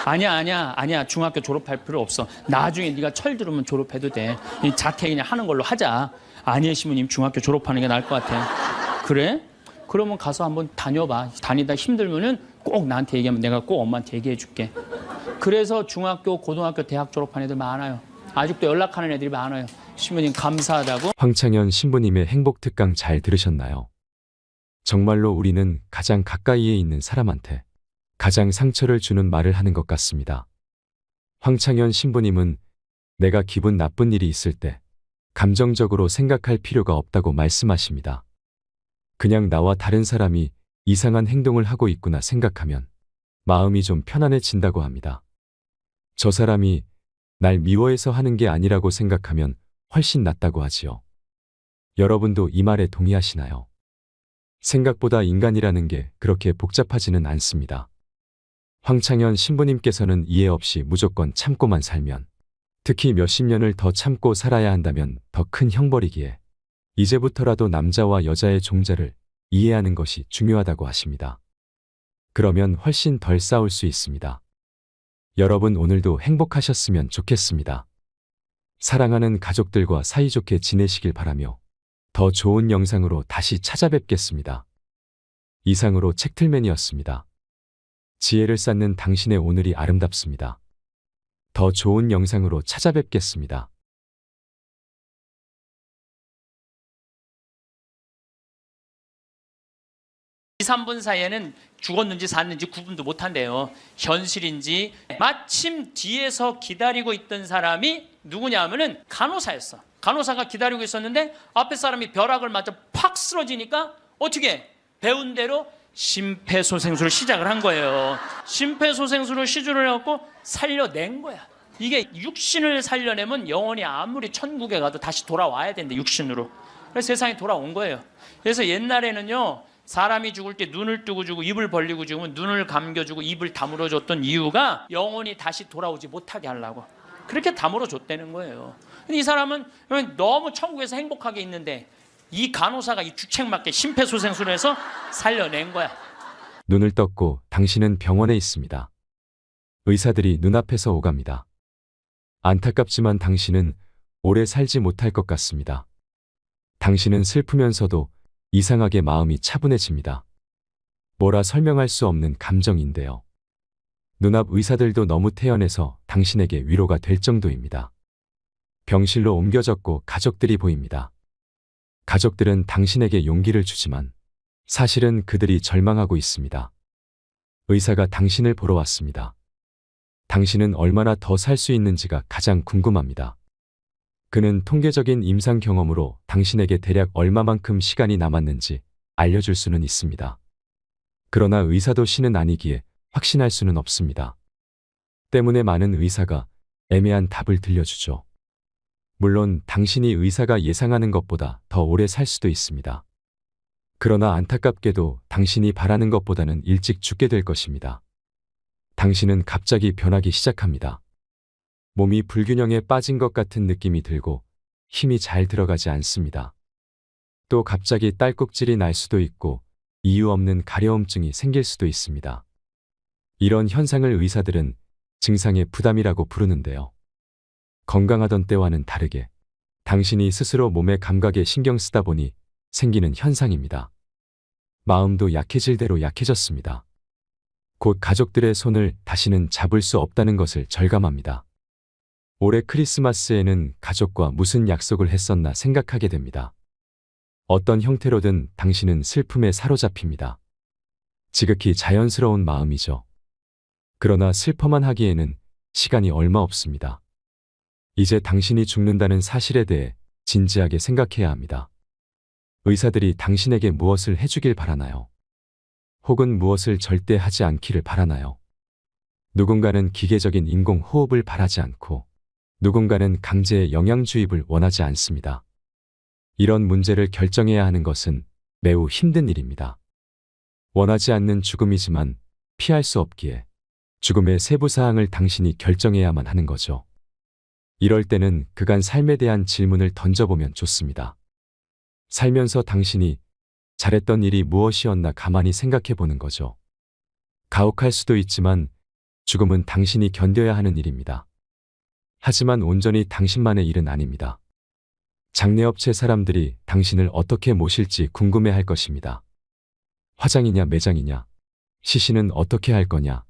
아니야. 중학교 졸업할 필요 없어. 나중에 네가 철 들으면 졸업해도 돼. 자퇴 그냥 하는 걸로 하자. 아니에요, 신부님. 중학교 졸업하는 게 나을 것 같아. 그래? 그러면 가서 한번 다녀봐. 다니다 힘들면은 꼭 나한테 얘기하면 내가 꼭 엄마한테 얘기해 줄게. 그래서 중학교, 고등학교, 대학 졸업한 애들 많아요. 아직도 연락하는 애들이 많아요. 신부님 감사하다고. 황창현 신부님의 행복 특강 잘 들으셨나요? 정말로 우리는 가장 가까이에 있는 사람한테 가장 상처를 주는 말을 하는 것 같습니다. 황창현 신부님은 내가 기분 나쁜 일이 있을 때 감정적으로 생각할 필요가 없다고 말씀하십니다. 그냥 나와 다른 사람이 이상한 행동을 하고 있구나 생각하면 마음이 좀 편안해진다고 합니다. 저 사람이 날 미워해서 하는 게 아니라고 생각하면 훨씬 낫다고 하지요. 여러분도 이 말에 동의하시나요? 생각보다 인간이라는 게 그렇게 복잡하지는 않습니다. 황창현 신부님께서는 이해 없이 무조건 참고만 살면, 특히 몇십 년을 더 참고 살아야 한다면 더 큰 형벌이기에 이제부터라도 남자와 여자의 종자를 이해하는 것이 중요하다고 하십니다. 그러면 훨씬 덜 싸울 수 있습니다. 여러분 오늘도 행복하셨으면 좋겠습니다. 사랑하는 가족들과 사이좋게 지내시길 바라며 더 좋은 영상으로 다시 찾아뵙겠습니다. 이상으로 책틀맨이었습니다. 지혜를 쌓는 당신의 오늘이 아름답습니다. 더 좋은 영상으로 찾아뵙겠습니다. 2, 3분 사이에는 죽었는지 샀는지 구분도 못한대요. 현실인지. 마침 뒤에서 기다리고 있던 사람이 누구냐 하면은 간호사였어. 간호사가 기다리고 있었는데 앞에 사람이 벼락을 맞아 팍 쓰러지니까 어떻게 배운 대로 심폐소생술을 시작을 한 거예요. 심폐소생술을 시주를 해갖고 살려낸 거야. 이게 육신을 살려내면 영혼이 아무리 천국에 가도 다시 돌아와야 된대, 육신으로. 그래서 세상에 돌아온 거예요. 그래서 옛날에는요, 사람이 죽을 때 눈을 뜨고 주고 입을 벌리고 죽으면 눈을 감겨주고 입을 다물어 줬던 이유가 영혼이 다시 돌아오지 못하게 하려고. 그렇게 다물어 줬다는 거예요. 근데 이 사람은 너무 천국에서 행복하게 있는데 이 간호사가 이 주책맞게 심폐소생술을 해서 살려낸 거야. 눈을 떴고 당신은 병원에 있습니다. 의사들이 눈앞에서 오갑니다. 안타깝지만 당신은 오래 살지 못할 것 같습니다. 당신은 슬프면서도 이상하게 마음이 차분해집니다. 뭐라 설명할 수 없는 감정인데요. 눈앞 의사들도 너무 태연해서 당신에게 위로가 될 정도입니다. 병실로 옮겨졌고 가족들이 보입니다. 가족들은 당신에게 용기를 주지만 사실은 그들이 절망하고 있습니다. 의사가 당신을 보러 왔습니다. 당신은 얼마나 더 살 수 있는지가 가장 궁금합니다. 그는 통계적인 임상 경험으로 당신에게 대략 얼마만큼 시간이 남았는지 알려줄 수는 있습니다. 그러나 의사도 신은 아니기에 확신할 수는 없습니다. 때문에 많은 의사가 애매한 답을 들려주죠. 물론 당신이 의사가 예상하는 것보다 더 오래 살 수도 있습니다. 그러나 안타깝게도 당신이 바라는 것보다는 일찍 죽게 될 것입니다. 당신은 갑자기 변하기 시작합니다. 몸이 불균형에 빠진 것 같은 느낌이 들고 힘이 잘 들어가지 않습니다. 또 갑자기 딸꾹질이 날 수도 있고 이유 없는 가려움증이 생길 수도 있습니다. 이런 현상을 의사들은 증상의 부담이라고 부르는데요. 건강하던 때와는 다르게 당신이 스스로 몸의 감각에 신경 쓰다 보니 생기는 현상입니다. 마음도 약해질 대로 약해졌습니다. 곧 가족들의 손을 다시는 잡을 수 없다는 것을 절감합니다. 올해 크리스마스에는 가족과 무슨 약속을 했었나 생각하게 됩니다. 어떤 형태로든 당신은 슬픔에 사로잡힙니다. 지극히 자연스러운 마음이죠. 그러나 슬퍼만 하기에는 시간이 얼마 없습니다. 이제 당신이 죽는다는 사실에 대해 진지하게 생각해야 합니다. 의사들이 당신에게 무엇을 해주길 바라나요? 혹은 무엇을 절대 하지 않기를 바라나요? 누군가는 기계적인 인공 호흡을 바라지 않고 누군가는 강제의 영양 주입을 원하지 않습니다. 이런 문제를 결정해야 하는 것은 매우 힘든 일입니다. 원하지 않는 죽음이지만 피할 수 없기에 죽음의 세부 사항을 당신이 결정해야만 하는 거죠. 이럴 때는 그간 삶에 대한 질문을 던져보면 좋습니다. 살면서 당신이 잘했던 일이 무엇이었나 가만히 생각해 보는 거죠. 가혹할 수도 있지만 죽음은 당신이 견뎌야 하는 일입니다. 하지만 온전히 당신만의 일은 아닙니다. 장례업체 사람들이 당신을 어떻게 모실지 궁금해 할 것입니다. 화장이냐 매장이냐, 시신은 어떻게 할 거냐.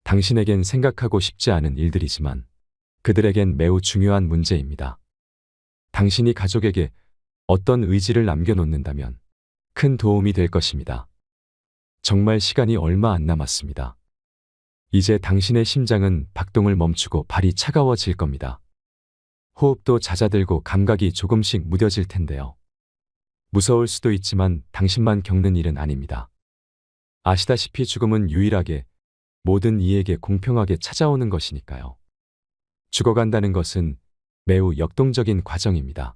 당신에겐 생각하고 싶지 않은 일들이지만 그들에겐 매우 중요한 문제입니다. 당신이 가족에게 어떤 의지를 남겨놓는다면 큰 도움이 될 것입니다. 정말 시간이 얼마 안 남았습니다. 이제 당신의 심장은 박동을 멈추고 발이 차가워질 겁니다. 호흡도 잦아들고 감각이 조금씩 무뎌질 텐데요. 무서울 수도 있지만 당신만 겪는 일은 아닙니다. 아시다시피 죽음은 유일하게 모든 이에게 공평하게 찾아오는 것이니까요. 죽어간다는 것은 매우 역동적인 과정입니다.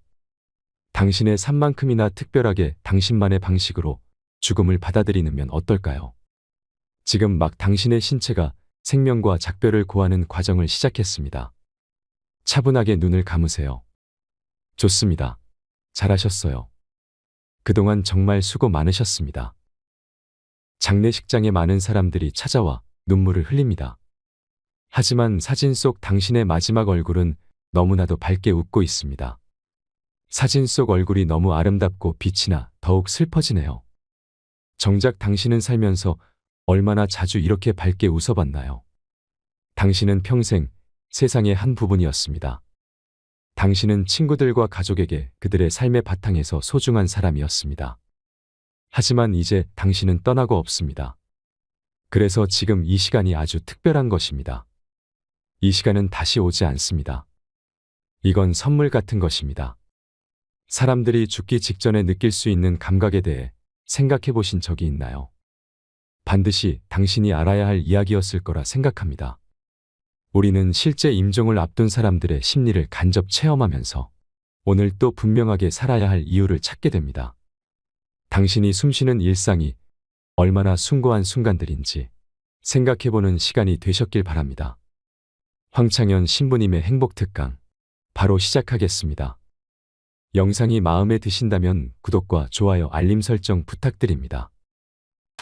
당신의 삶만큼이나 특별하게 당신만의 방식으로 죽음을 받아들이면 어떨까요? 지금 막 당신의 신체가 생명과 작별을 고하는 과정을 시작했습니다. 차분하게 눈을 감으세요. 좋습니다. 잘하셨어요. 그동안 정말 수고 많으셨습니다. 장례식장에 많은 사람들이 찾아와 눈물을 흘립니다. 하지만 사진 속 당신의 마지막 얼굴은 너무나도 밝게 웃고 있습니다. 사진 속 얼굴이 너무 아름답고 빛이 나 더욱 슬퍼지네요. 정작 당신은 살면서 얼마나 자주 이렇게 밝게 웃어봤나요? 당신은 평생 세상의 한 부분이었습니다. 당신은 친구들과 가족에게 그들의 삶의 바탕에서 소중한 사람이었습니다. 하지만 이제 당신은 떠나고 없습니다. 그래서 지금 이 시간이 아주 특별한 것입니다. 이 시간은 다시 오지 않습니다. 이건 선물 같은 것입니다. 사람들이 죽기 직전에 느낄 수 있는 감각에 대해 생각해 보신 적이 있나요? 반드시 당신이 알아야 할 이야기였을 거라 생각합니다. 우리는 실제 임종을 앞둔 사람들의 심리를 간접 체험하면서 오늘 또 분명하게 살아야 할 이유를 찾게 됩니다. 당신이 숨쉬는 일상이 얼마나 숭고한 순간들인지 생각해보는 시간이 되셨길 바랍니다. 황창현 신부님의 행복특강 바로 시작하겠습니다. 영상이 마음에 드신다면 구독과 좋아요, 알림 설정 부탁드립니다.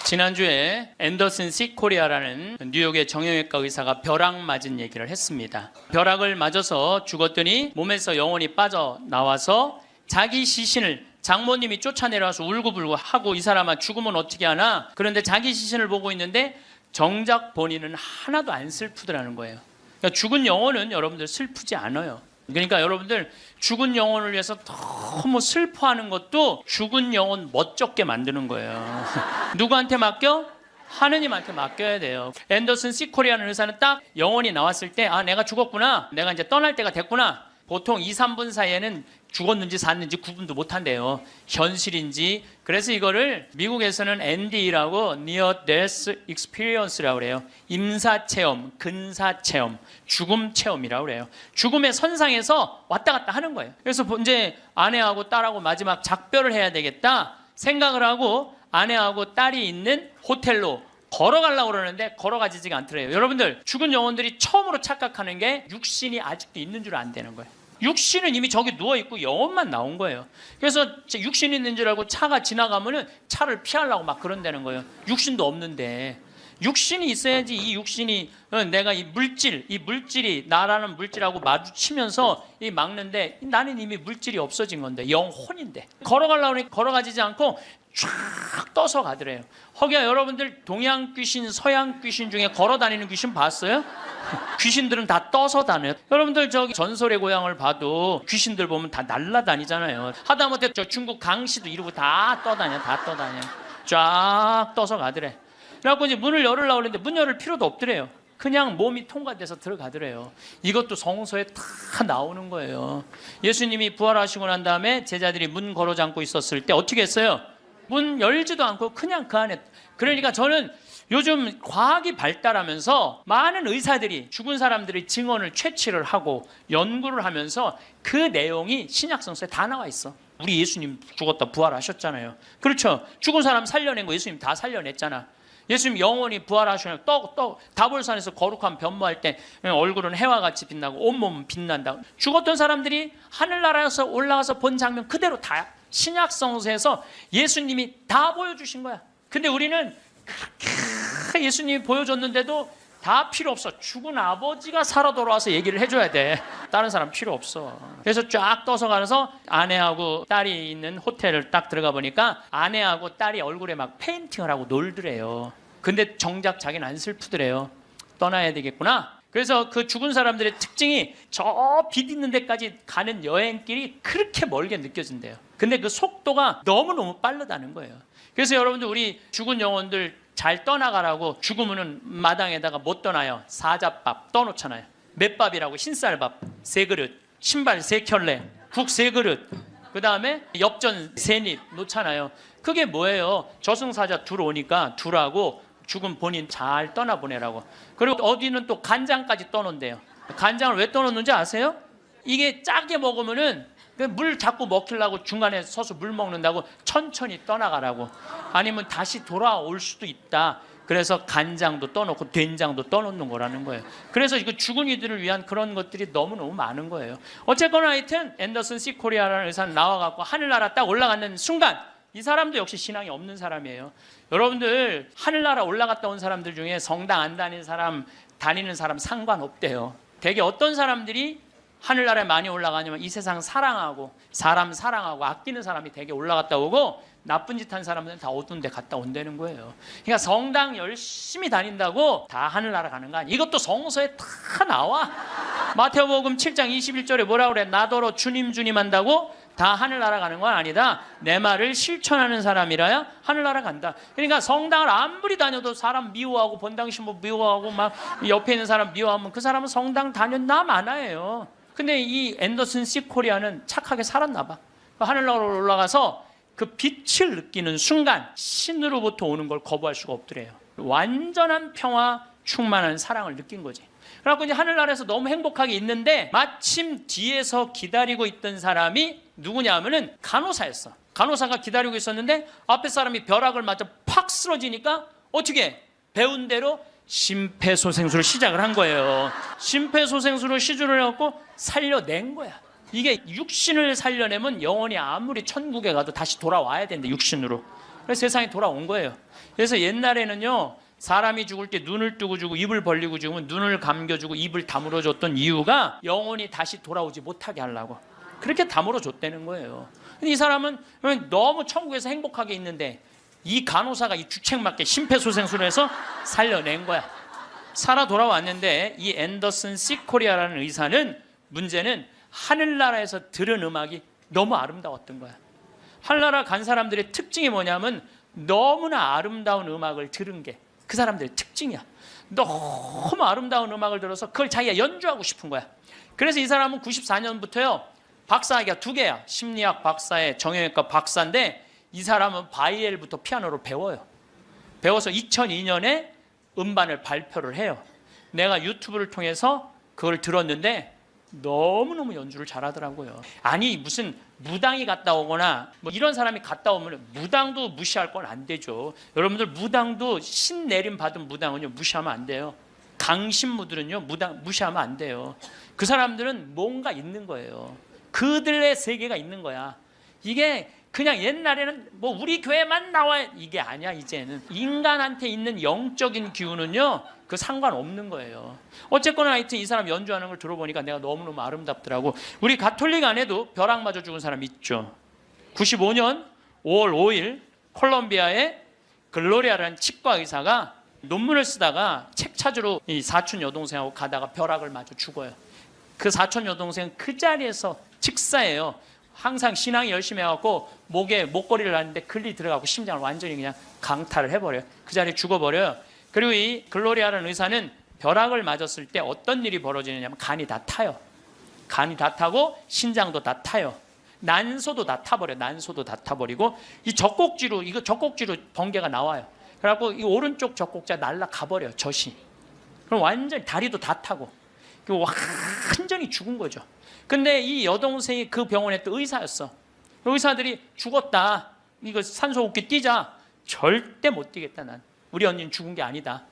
지난주에 앤더슨 시 코리아라는 뉴욕의 정형외과 의사가 벼락 맞은 얘기를 했습니다. 벼락을 맞아서 죽었더니 몸에서 영혼이 빠져나와서 자기 시신을 장모님이 쫓아내려와서 울고불고 하고 이 사람아 죽으면 어떻게 하나? 그런데 자기 시신을 보고 있는데 정작 본인은 하나도 안 슬프더라는 거예요. 그러니까 죽은 영혼은 여러분들 슬프지 않아요. 그러니까 여러분들 죽은 영혼을 위해서 너무 슬퍼하는 것도 죽은 영혼 멋쩍게 만드는 거예요. 누구한테 맡겨? 하느님한테 맡겨야 돼요. 앤더슨 시코리아는 의사는 딱 영혼이 나왔을 때 아 내가 죽었구나. 내가 이제 떠날 때가 됐구나. 보통 2, 3분 사이에는 죽었는지 샀는지 구분도 못한대요. 현실인지. 그래서 이거를 미국에서는 ND라고 Near Death Experience라고 그래요. 임사체험, 근사체험, 죽음체험이라고 그래요. 죽음의 선상에서 왔다 갔다 하는 거예요. 그래서 이제 아내하고 딸하고 마지막 작별을 해야 되겠다 생각을 하고 아내하고 딸이 있는 호텔로 걸어가려고 그러는데 걸어가지지가 않더래요. 여러분들 죽은 영혼들이 처음으로 착각하는 게 육신이 아직도 있는 줄 안 되는 거예요. 육신은 이미 저기 누워있고 영혼만 나온 거예요. 그래서 육신이 있는 줄 알고 차가 지나가면은 차를 피하려고 막 그런다는 거예요. 육신도 없는데 육신이 있어야지. 이 육신이 내가 이 물질이 나라는 물질하고 마주치면서 이 막는데 나는 이미 물질이 없어진 건데 영혼인데 걸어가려고 하니 걸어가지지 않고 쫙 떠서 가더래요. 허기야 여러분들 동양 귀신, 서양 귀신 중에 걸어다니는 귀신 봤어요? 귀신들은 다 떠서 다녀요. 여러분들 저기 전설의 고향을 봐도 귀신들 보면 다 날아다니잖아요. 하다못해 저 중국 강씨도 이러고 다 떠다녀. 쫙 떠서 가더래. 그래갖고 이제 문을 열으려고 그랬는데 문 열을 필요도 없더래요. 그냥 몸이 통과돼서 들어가더래요. 이것도 성서에 다 나오는 거예요. 예수님이 부활하시고 난 다음에 제자들이 문 걸어 잠고 있었을 때 어떻게 했어요? 문 열지도 않고 그냥 그 안에. 그러니까 저는 요즘 과학이 발달하면서 많은 의사들이 죽은 사람들의 증언을 채취를 하고 연구를 하면서 그 내용이 신약성서에 다 나와 있어. 우리 예수님 죽었다 부활하셨잖아요. 그렇죠? 죽은 사람 살려낸 거 예수님 다 살려냈잖아. 예수님 영원히 부활하시는 다볼산에서 거룩한 변모할 때 얼굴은 해와 같이 빛나고 온몸은 빛난다. 죽었던 사람들이 하늘나라에서 올라가서 본 장면 그대로 다 신약성서에서 예수님이 다 보여주신 거야. 근데 우리는 그렇게 예수님이 보여줬는데도 다 필요 없어. 죽은 아버지가 살아 돌아와서 얘기를 해줘야 돼. 다른 사람 필요 없어. 그래서 쫙 떠서 가서 아내하고 딸이 있는 호텔을 딱 들어가 보니까 아내하고 딸이 얼굴에 막 페인팅을 하고 놀더래요. 근데 정작 자기는 안 슬프더래요. 떠나야 되겠구나. 그래서 그 죽은 사람들의 특징이 저 빛 있는 데까지 가는 여행길이 그렇게 멀게 느껴진대요. 근데 그 속도가 너무너무 빠르다는 거예요. 그래서 여러분들 우리 죽은 영혼들 잘 떠나가라고 죽으면은 마당에다가 못 떠나요. 사자밥 떠놓잖아요. 맷밥이라고 흰쌀밥 3그릇, 신발 3켤레, 국 3그릇, 그 다음에 엽전 3입 놓잖아요. 그게 뭐예요? 저승사자 둘 오니까 둘하고 죽은 본인 잘 떠나보내라고. 그리고 어디는 또 간장까지 떠놓는데요. 간장을 왜 떠놓는지 아세요? 이게 짜게 먹으면은 물 자꾸 먹히려고 중간에 서서 물 먹는다고 천천히 떠나가라고. 아니면 다시 돌아올 수도 있다. 그래서 간장도 떠놓고 된장도 떠놓는 거라는 거예요. 그래서 이거 죽은 이들을 위한 그런 것들이 너무너무 많은 거예요. 어쨌거나 하여튼 앤더슨 시 코리아라는 의사는 나와갖고 하늘나라 딱 올라가는 순간 이 사람도 역시 신앙이 없는 사람이에요. 여러분들 하늘나라 올라갔다 온 사람들 중에 성당 안 다니는 사람 상관없대요. 되게 어떤 사람들이 하늘나라에 많이 올라가냐면 이 세상 사랑하고 사람 사랑하고 아끼는 사람이 되게 올라갔다 오고 나쁜 짓 한 사람들은 다 어두운 데 갔다 온다는 거예요. 그러니까 성당 열심히 다닌다고 다 하늘나라 가는 거 아니야. 이것도 성서에 다 나와. 마태복음 7장 21절에 뭐라 그래? 나더러 주님 주님 한다고 다 하늘나라 가는 건 아니다. 내 말을 실천하는 사람이라야 하늘나라 간다. 그러니까 성당을 아무리 다녀도 사람 미워하고 본당 신부 미워하고 막 옆에 있는 사람 미워하면 그 사람은 성당 다녔나 마나예요. 근데 이 앤더슨 시 코리아는 착하게 살았나 봐. 하늘나라로 올라가서 그 빛을 느끼는 순간 신으로부터 오는 걸 거부할 수가 없더래요. 완전한 평화, 충만한 사랑을 느낀 거지. 그래갖고 이제 하늘나라에서 너무 행복하게 있는데 마침 뒤에서 기다리고 있던 사람이 누구냐 하면은 간호사였어. 간호사가 기다리고 있었는데 앞에 사람이 벼락을 맞아 팍 쓰러지니까 어떻게 배운 대로 심폐소생술을 시작을 한 거예요. 심폐소생술을 시주를 해갖고 살려낸 거야. 이게 육신을 살려내면 영혼이 아무리 천국에 가도 다시 돌아와야 되는데 육신으로. 그래서 세상에 돌아온 거예요. 그래서 옛날에는요 사람이 죽을 때 눈을 뜨고 죽고 입을 벌리고 죽으면 눈을 감겨주고 입을 다물어 줬던 이유가 영혼이 다시 돌아오지 못하게 하려고 그렇게 다물어 줬다는 거예요. 근데 이 사람은 너무 천국에서 행복하게 있는데 이 간호사가 이 주책맞게 심폐소생술을 해서 살려낸 거야. 살아 돌아왔는데 이 앤더슨 시 코리아라는 의사는 문제는 하늘나라에서 들은 음악이 너무 아름다웠던 거야. 하늘나라 간 사람들의 특징이 뭐냐면 너무나 아름다운 음악을 들은 게 그 사람들의 특징이야. 너무 아름다운 음악을 들어서 그걸 자기가 연주하고 싶은 거야. 그래서 이 사람은 94년부터요 박사학위가 2개야. 심리학 박사에 정형외과 박사인데 이 사람은 바이엘부터 피아노를 배워요. 배워서 2002년에 음반을 발표를 해요. 내가 유튜브를 통해서 그걸 들었는데 너무너무 연주를 잘하더라고요. 아니 무슨 무당이 갔다 오거나 뭐 이런 사람이 갔다 오면 무당도 무시할 건 안 되죠. 여러분들 무당도 신 내림 받은 무당은요 무시하면 안 돼요. 강신무들은요 무당 무시하면 안 돼요. 그 사람들은 뭔가 있는 거예요. 그들의 세계가 있는 거야. 이게 그냥 옛날에는 뭐 우리 교회만 나와 이게 아니야. 이제는 인간한테 있는 영적인 기운은요 그 상관없는 거예요. 어쨌거나 하여튼 이 사람 연주하는 걸 들어보니까 내가 너무너무 아름답더라고. 우리 가톨릭 안에도 벼락 맞아 죽은 사람 있죠. 95년 5월 5일 콜롬비아의 글로리아라는 치과 의사가 논문을 쓰다가 책 찾으러 이 사촌 여동생하고 가다가 벼락을 맞아 죽어요. 그 사촌 여동생은 그 자리에서 즉사예요. 항상 신앙이 열심히 해갖고 목에 목걸이를 하는데 글리 들어가고 심장을 완전히 그냥 강탈을 해버려요. 그 자리에 죽어버려요. 그리고 이 글로리아라는 의사는 벼락을 맞았을 때 어떤 일이 벌어지느냐면 간이 다 타요. 간이 다 타고 신장도 다 타요. 난소도 다 타버려요. 난소도 다 타버리고 이 젖꼭지로 번개가 나와요. 그래갖고 이 오른쪽 젖꼭지가 날아가 버려요. 젖이. 그럼 완전히 다리도 다 타고 완전히 죽은 거죠. 근데 이 여동생이 그 병원에 또 의사였어. 의사들이 죽었다, 이거 산소호흡기 뛰자. 절대 못 뛰겠다. 난 우리 언니는 죽은 게 아니다.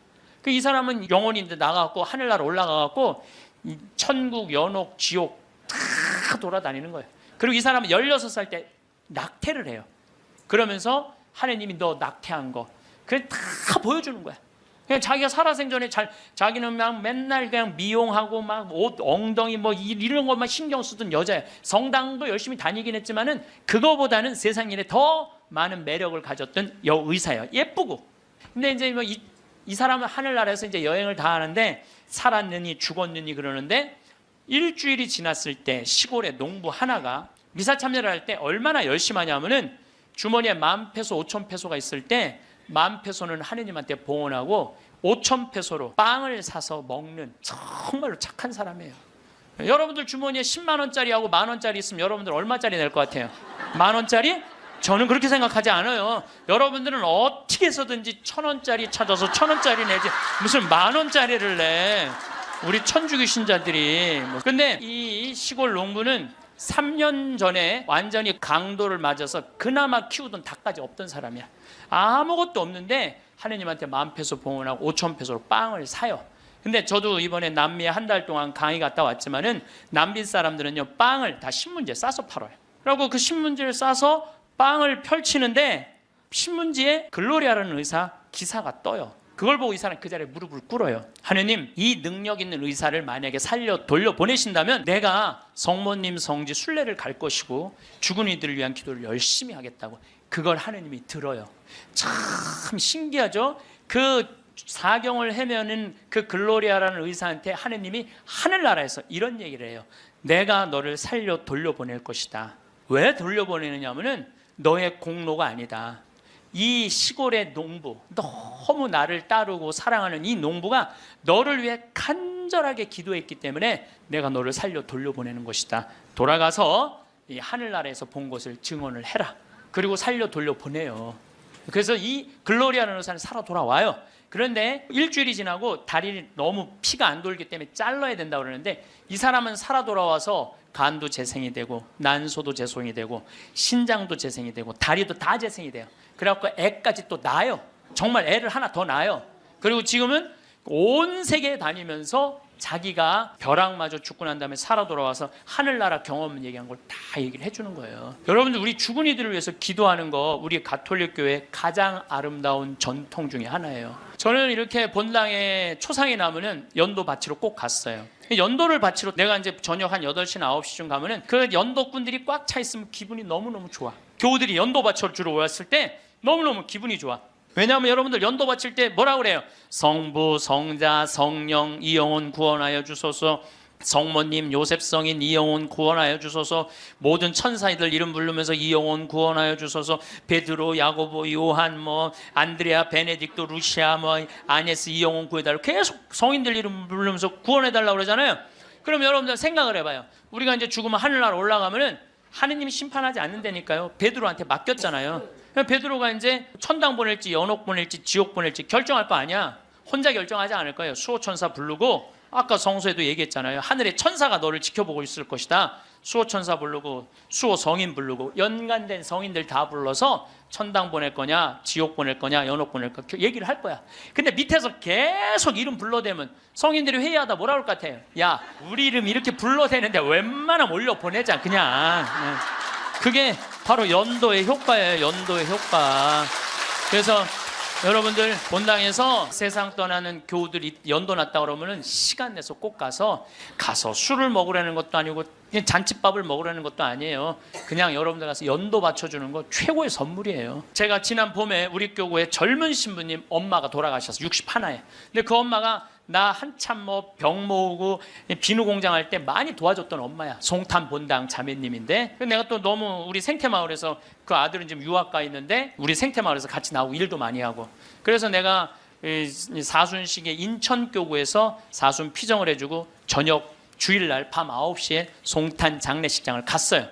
이 사람은 영혼인데 나가갖고 하늘나라 올라가갖고 천국, 연옥, 지옥 다 돌아다니는 거예요. 그리고 이 사람은 16살 때 낙태를 해요. 그러면서 하느님이 너 낙태한 거 그래 다 보여주는 거야. 그냥 자기가 살아생전에 자기는 막 맨날 그냥 미용하고 막 옷 엉덩이 뭐 이런 것만 신경 쓰던 여자야. 성당도 열심히 다니긴 했지만은 그거보다는 세상 일에 더 많은 매력을 가졌던 여의사예요. 예쁘고. 근데 이제 뭐 이 사람은 하늘나라에서 이제 여행을 다 하는데 살았느니 죽었느니 그러는데 일주일이 지났을 때 시골의 농부 하나가 미사 참여를 할 때 얼마나 열심히 하냐면은 주머니에 10,000페소, 5,000페소가 있을 때 10,000페소는 하느님한테 봉헌하고 5,000페소로 빵을 사서 먹는 정말로 착한 사람이에요. 여러분들 주머니에 10만 원짜리하고 10,000원짜리 있으면 여러분들 얼마짜리 낼 것 같아요? 10,000원짜리? 저는 그렇게 생각하지 않아요. 여러분들은 어떻게 해서든지 1,000원짜리 찾아서 1,000원짜리 내지 무슨 10,000원짜리를 내. 우리 천주교 신자들이. 근데 이 시골 농부는 3년 전에 완전히 강도를 맞아서 그나마 키우던 닭까지 없던 사람이야. 아무것도 없는데 하느님한테 10,000페소 봉헌하고 5,000페소로 빵을 사요. 근데 저도 이번에 남미에 한 달 동안 강의 갔다 왔지만은 남미 사람들은요 빵을 다 신문지에 싸서 팔아요. 그리고 그 신문지를 싸서 빵을 펼치는데 신문지에 글로리아라는 의사 기사가 떠요. 그걸 보고 이 사람 그 자리에 무릎을 꿇어요. 하느님, 이 능력 있는 의사를 만약에 살려 돌려보내신다면 내가 성모님 성지 순례를 갈 것이고 죽은 이들을 위한 기도를 열심히 하겠다고. 그걸 하느님이 들어요. 참 신기하죠? 그 사경을 헤매는 그 글로리아라는 의사한테 하느님이 하늘나라에서 이런 얘기를 해요. 내가 너를 살려 돌려보낼 것이다. 왜 돌려보내느냐면은 너의 공로가 아니다. 이 시골의 농부, 너무 나를 따르고 사랑하는 이 농부가 너를 위해 간절하게 기도했기 때문에 내가 너를 살려 돌려보내는 것이다. 돌아가서 이 하늘나라에서 본 것을 증언을 해라. 그리고 살려 돌려보내요. 그래서 이 글로리아라는 의사는 살아 돌아와요. 그런데 일주일이 지나고 다리를 너무 피가 안 돌기 때문에 잘라야 된다고 그러는데 이 사람은 살아 돌아와서 간도 재생이 되고 난소도 재생이 되고 신장도 재생이 되고 다리도 다 재생이 돼요. 그래갖고 애까지 또 낳아요. 정말 애를 하나 더 낳아요. 그리고 지금은 온 세계에 다니면서 자기가 벼락마저 죽고 난 다음에 살아 돌아와서 하늘나라 경험 얘기한 걸 다 얘기를 해주는 거예요. 여러분들 우리 죽은 이들을 위해서 기도하는 거 우리 가톨릭 교회 가장 아름다운 전통 중에 하나예요. 저는 이렇게 본당에 초상이 나면은 연도 바치러 꼭 갔어요. 연도를 바치러 내가 이제 저녁 한 8시나 9시쯤 가면은 그 연도꾼들이 꽉 차 있으면 기분이 너무너무 좋아. 교우들이 연도 바치러 주러 왔을 때 너무너무 기분이 좋아. 왜냐하면 여러분들 연도 바칠 때 뭐라 그래요? 성부, 성자, 성령 이 영혼 구원하여 주소서. 성모님, 요셉 성인 이 영혼 구원하여 주소서. 모든 천사들 이름 부르면서 이 영혼 구원하여 주소서. 베드로, 야고보, 요한, 뭐 안드레아, 베네딕토, 루시아, 뭐 아네스 이 영혼 구해달라고 계속 성인들 이름 부르면서 구원해달라고 그러잖아요. 그럼 여러분들 생각을 해봐요. 우리가 이제 죽으면 하늘나라 올라가면은 하느님이 심판하지 않는다니까요. 베드로한테 맡겼잖아요. 베드로가 이제 천당 보낼지 연옥 보낼지 지옥 보낼지 결정할 거 아니야. 혼자 결정하지 않을 거예요. 수호천사 부르고 아까 성서에도 얘기했잖아요. 하늘의 천사가 너를 지켜보고 있을 것이다. 수호천사 부르고 수호 성인 부르고 연관된 성인들 다 불러서 천당 보낼 거냐 지옥 보낼 거냐 연옥 보낼 거냐 얘기를 할 거야. 근데 밑에서 계속 이름 불러대면 성인들이 회의하다 뭐라 그럴 것 같아요? 야, 우리 이름 이렇게 불러대는데 웬만하면 올려 보내자 그냥. 그게 바로 연도의 효과예요. 연도의 효과. 그래서 여러분들 본당에서 세상 떠나는 교우들이 연도 났다 그러면은 시간 내서 꼭 가서 술을 먹으라는 것도 아니고 그냥 잔치밥을 먹으라는 것도 아니에요. 그냥 여러분들 가서 연도 바쳐주는 거 최고의 선물이에요. 제가 지난 봄에 우리 교구에 젊은 신부님 엄마가 돌아가셔서 61에. 근데 그 엄마가 나 한참 뭐 병 모으고 비누 공장 할 때 많이 도와줬던 엄마야. 송탄 본당 자매님인데 내가 또 너무 우리 생태마을에서 그 아들은 지금 유학 가 있는데 우리 생태마을에서 같이 나오고 일도 많이 하고 그래서 내가 사순식에 인천교구에서 사순 피정을 해주고 저녁 주일날 밤 9시에 송탄 장례식장을 갔어요.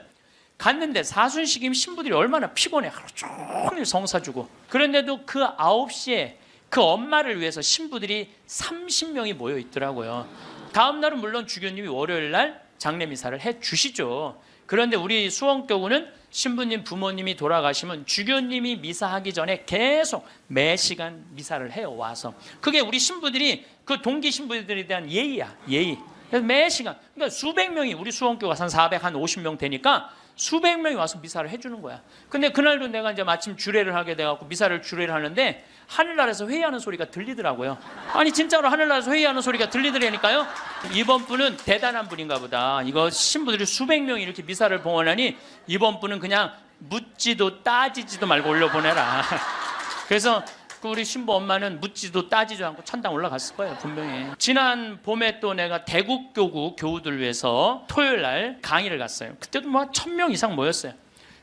갔는데 사순식임 신부들이 얼마나 피곤해. 하루 종일 성사주고. 그런데도 그 9시에 그 엄마를 위해서 신부들이 30명이 모여 있더라고요. 다음 날은 물론 주교님이 월요일 날 장례 미사를 해 주시죠. 그런데 우리 수원교구는 신부님 부모님이 돌아가시면 주교님이 미사하기 전에 계속 매 시간 미사를 해요. 와서 그게 우리 신부들이 그 동기 신부들에 대한 예의야. 예의. 그래서 매 시간 그러니까 수백 명이 우리 수원교가 한 450명 되니까 수백 명이 와서 미사를 해주는 거야. 근데 그날도 내가 이제 마침 주례를 하게 돼갖고 미사를 주례를 하는데 하늘나라에서 회의하는 소리가 들리더라고요. 아니 진짜로 하늘나라에서 회의하는 소리가 들리더라니까요. 이번 분은 대단한 분인가 보다. 이거 신부들이 수백 명이 이렇게 미사를 봉헌하니 이번 분은 그냥 묻지도 따지지도 말고 올려보내라. 그래서 우리 신부 엄마는 묻지도 따지도 않고 천당 올라갔을 거예요. 분명히. 지난 봄에 또 내가 대국교구 교우들 위해서 토요일 날 강의를 갔어요. 그때도 뭐 1000명 이상 모였어요.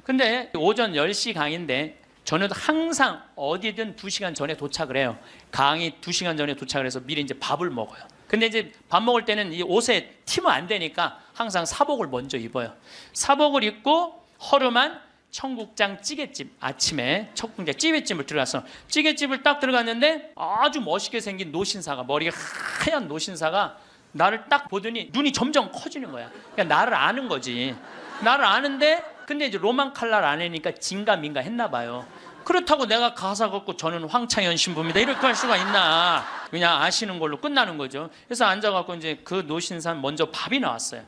근데 오전 10시 강의인데 저는 항상 어디든 2시간 전에 도착을 해요. 강의 2시간 전에 도착을 해서 미리 이제 밥을 먹어요. 근데 이제 밥 먹을 때는 이 옷에 튀면 안 되니까 항상 사복을 먼저 입어요. 사복을 입고 허름한 청국장 찌개집, 아침에 청국장 찌개집을 들어가서 찌개집을 딱 들어갔는데 아주 멋있게 생긴 노신사가, 머리가 하얀 노신사가 나를 딱 보더니 눈이 점점 커지는 거야. 그러니까 나를 아는 거지. 나를 아는데 근데 이제 로만 칼날 아내니까 진가민가 했나 봐요. 그렇다고 내가 가사 걷고 저는 황창현 신부입니다 이렇게 할 수가 있나. 그냥 아시는 걸로 끝나는 거죠. 그래서 앉아갖고 이제 그 노신사는 먼저 밥이 나왔어요.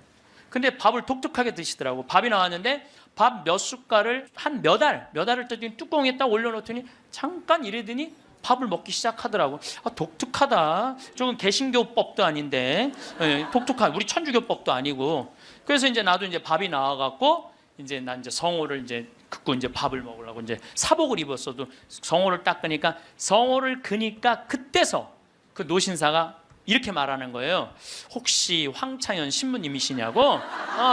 근데 밥을 독특하게 드시더라고. 밥이 나왔는데 밥 몇 숟갈을 한 몇 알을 떠더니 뚜껑에 딱 올려놓더니 잠깐 이러더니 밥을 먹기 시작하더라고. 아, 독특하다. 저건 개신교법도 아닌데, 독특한 우리 천주교법도 아니고. 그래서 이제 나도 이제 밥이 나와갖고 이제 난 이제 성호를 이제 긋고 이제 밥을 먹으려고 이제 사복을 입었어도 성호를 딱 끄니까 성호를 그니까 그때서 그 노신사가 이렇게 말하는 거예요. 혹시 황창현 신부님이시냐고?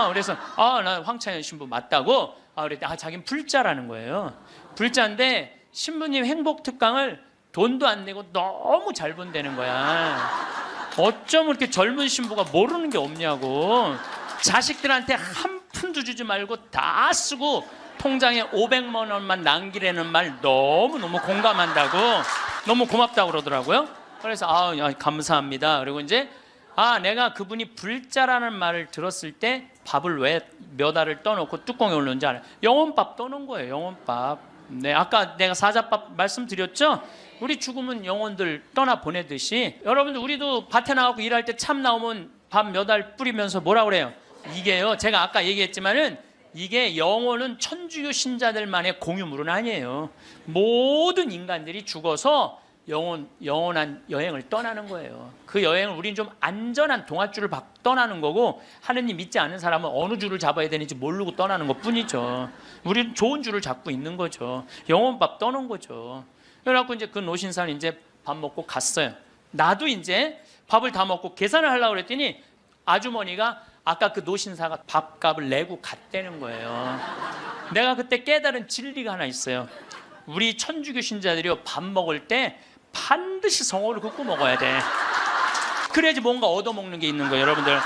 그래서 나 황창현 신부 맞다고. 그랬더니 자기는 불자라는 거예요. 불자인데 신부님 행복 특강을 돈도 안 내고 너무 잘 본다는 거야. 어쩜 이렇게 젊은 신부가 모르는 게 없냐고. 자식들한테 한 푼도 주지 말고 다 쓰고 통장에 500만 원만 남기라는 말 너무너무 공감한다고. 너무 고맙다고 그러더라고요. 그래서 감사합니다. 그리고 이제 내가 그분이 불자라는 말을 들었을 때 밥을 왜 몇 알을 떠놓고 뚜껑에 올렸는지 알아요. 영혼밥 떠놓은 거예요. 영혼밥. 네, 아까 내가 사자밥 말씀드렸죠. 우리 죽으면 영혼들 떠나 보내듯이 여러분들 우리도 밭에 나가고 일할 때 참 나오면 밥 몇 알 뿌리면서 뭐라 그래요? 이게요. 제가 아까 얘기했지만은 이게 영혼은 천주교 신자들만의 공유물은 아니에요. 모든 인간들이 죽어서 영원한 여행을 떠나는 거예요. 그 여행을 우리는 좀 안전한 동아줄을 떠나는 거고 하느님 믿지 않는 사람은 어느 줄을 잡아야 되는지 모르고 떠나는 것 뿐이죠. 우리는 좋은 줄을 잡고 있는 거죠. 영혼밥 떠는 거죠. 그래갖고 이제 그 노신사는 이제 밥 먹고 갔어요. 나도 이제 밥을 다 먹고 계산을 하려고 그랬더니 아주머니가 아까 그 노신사가 밥값을 내고 갔다는 거예요. 내가 그때 깨달은 진리가 하나 있어요. 우리 천주교 신자들이요 밥 먹을 때 반드시 성호를 긋고 먹어야 돼. 그래야지 뭔가 얻어먹는 게 있는 거예요. 여러분들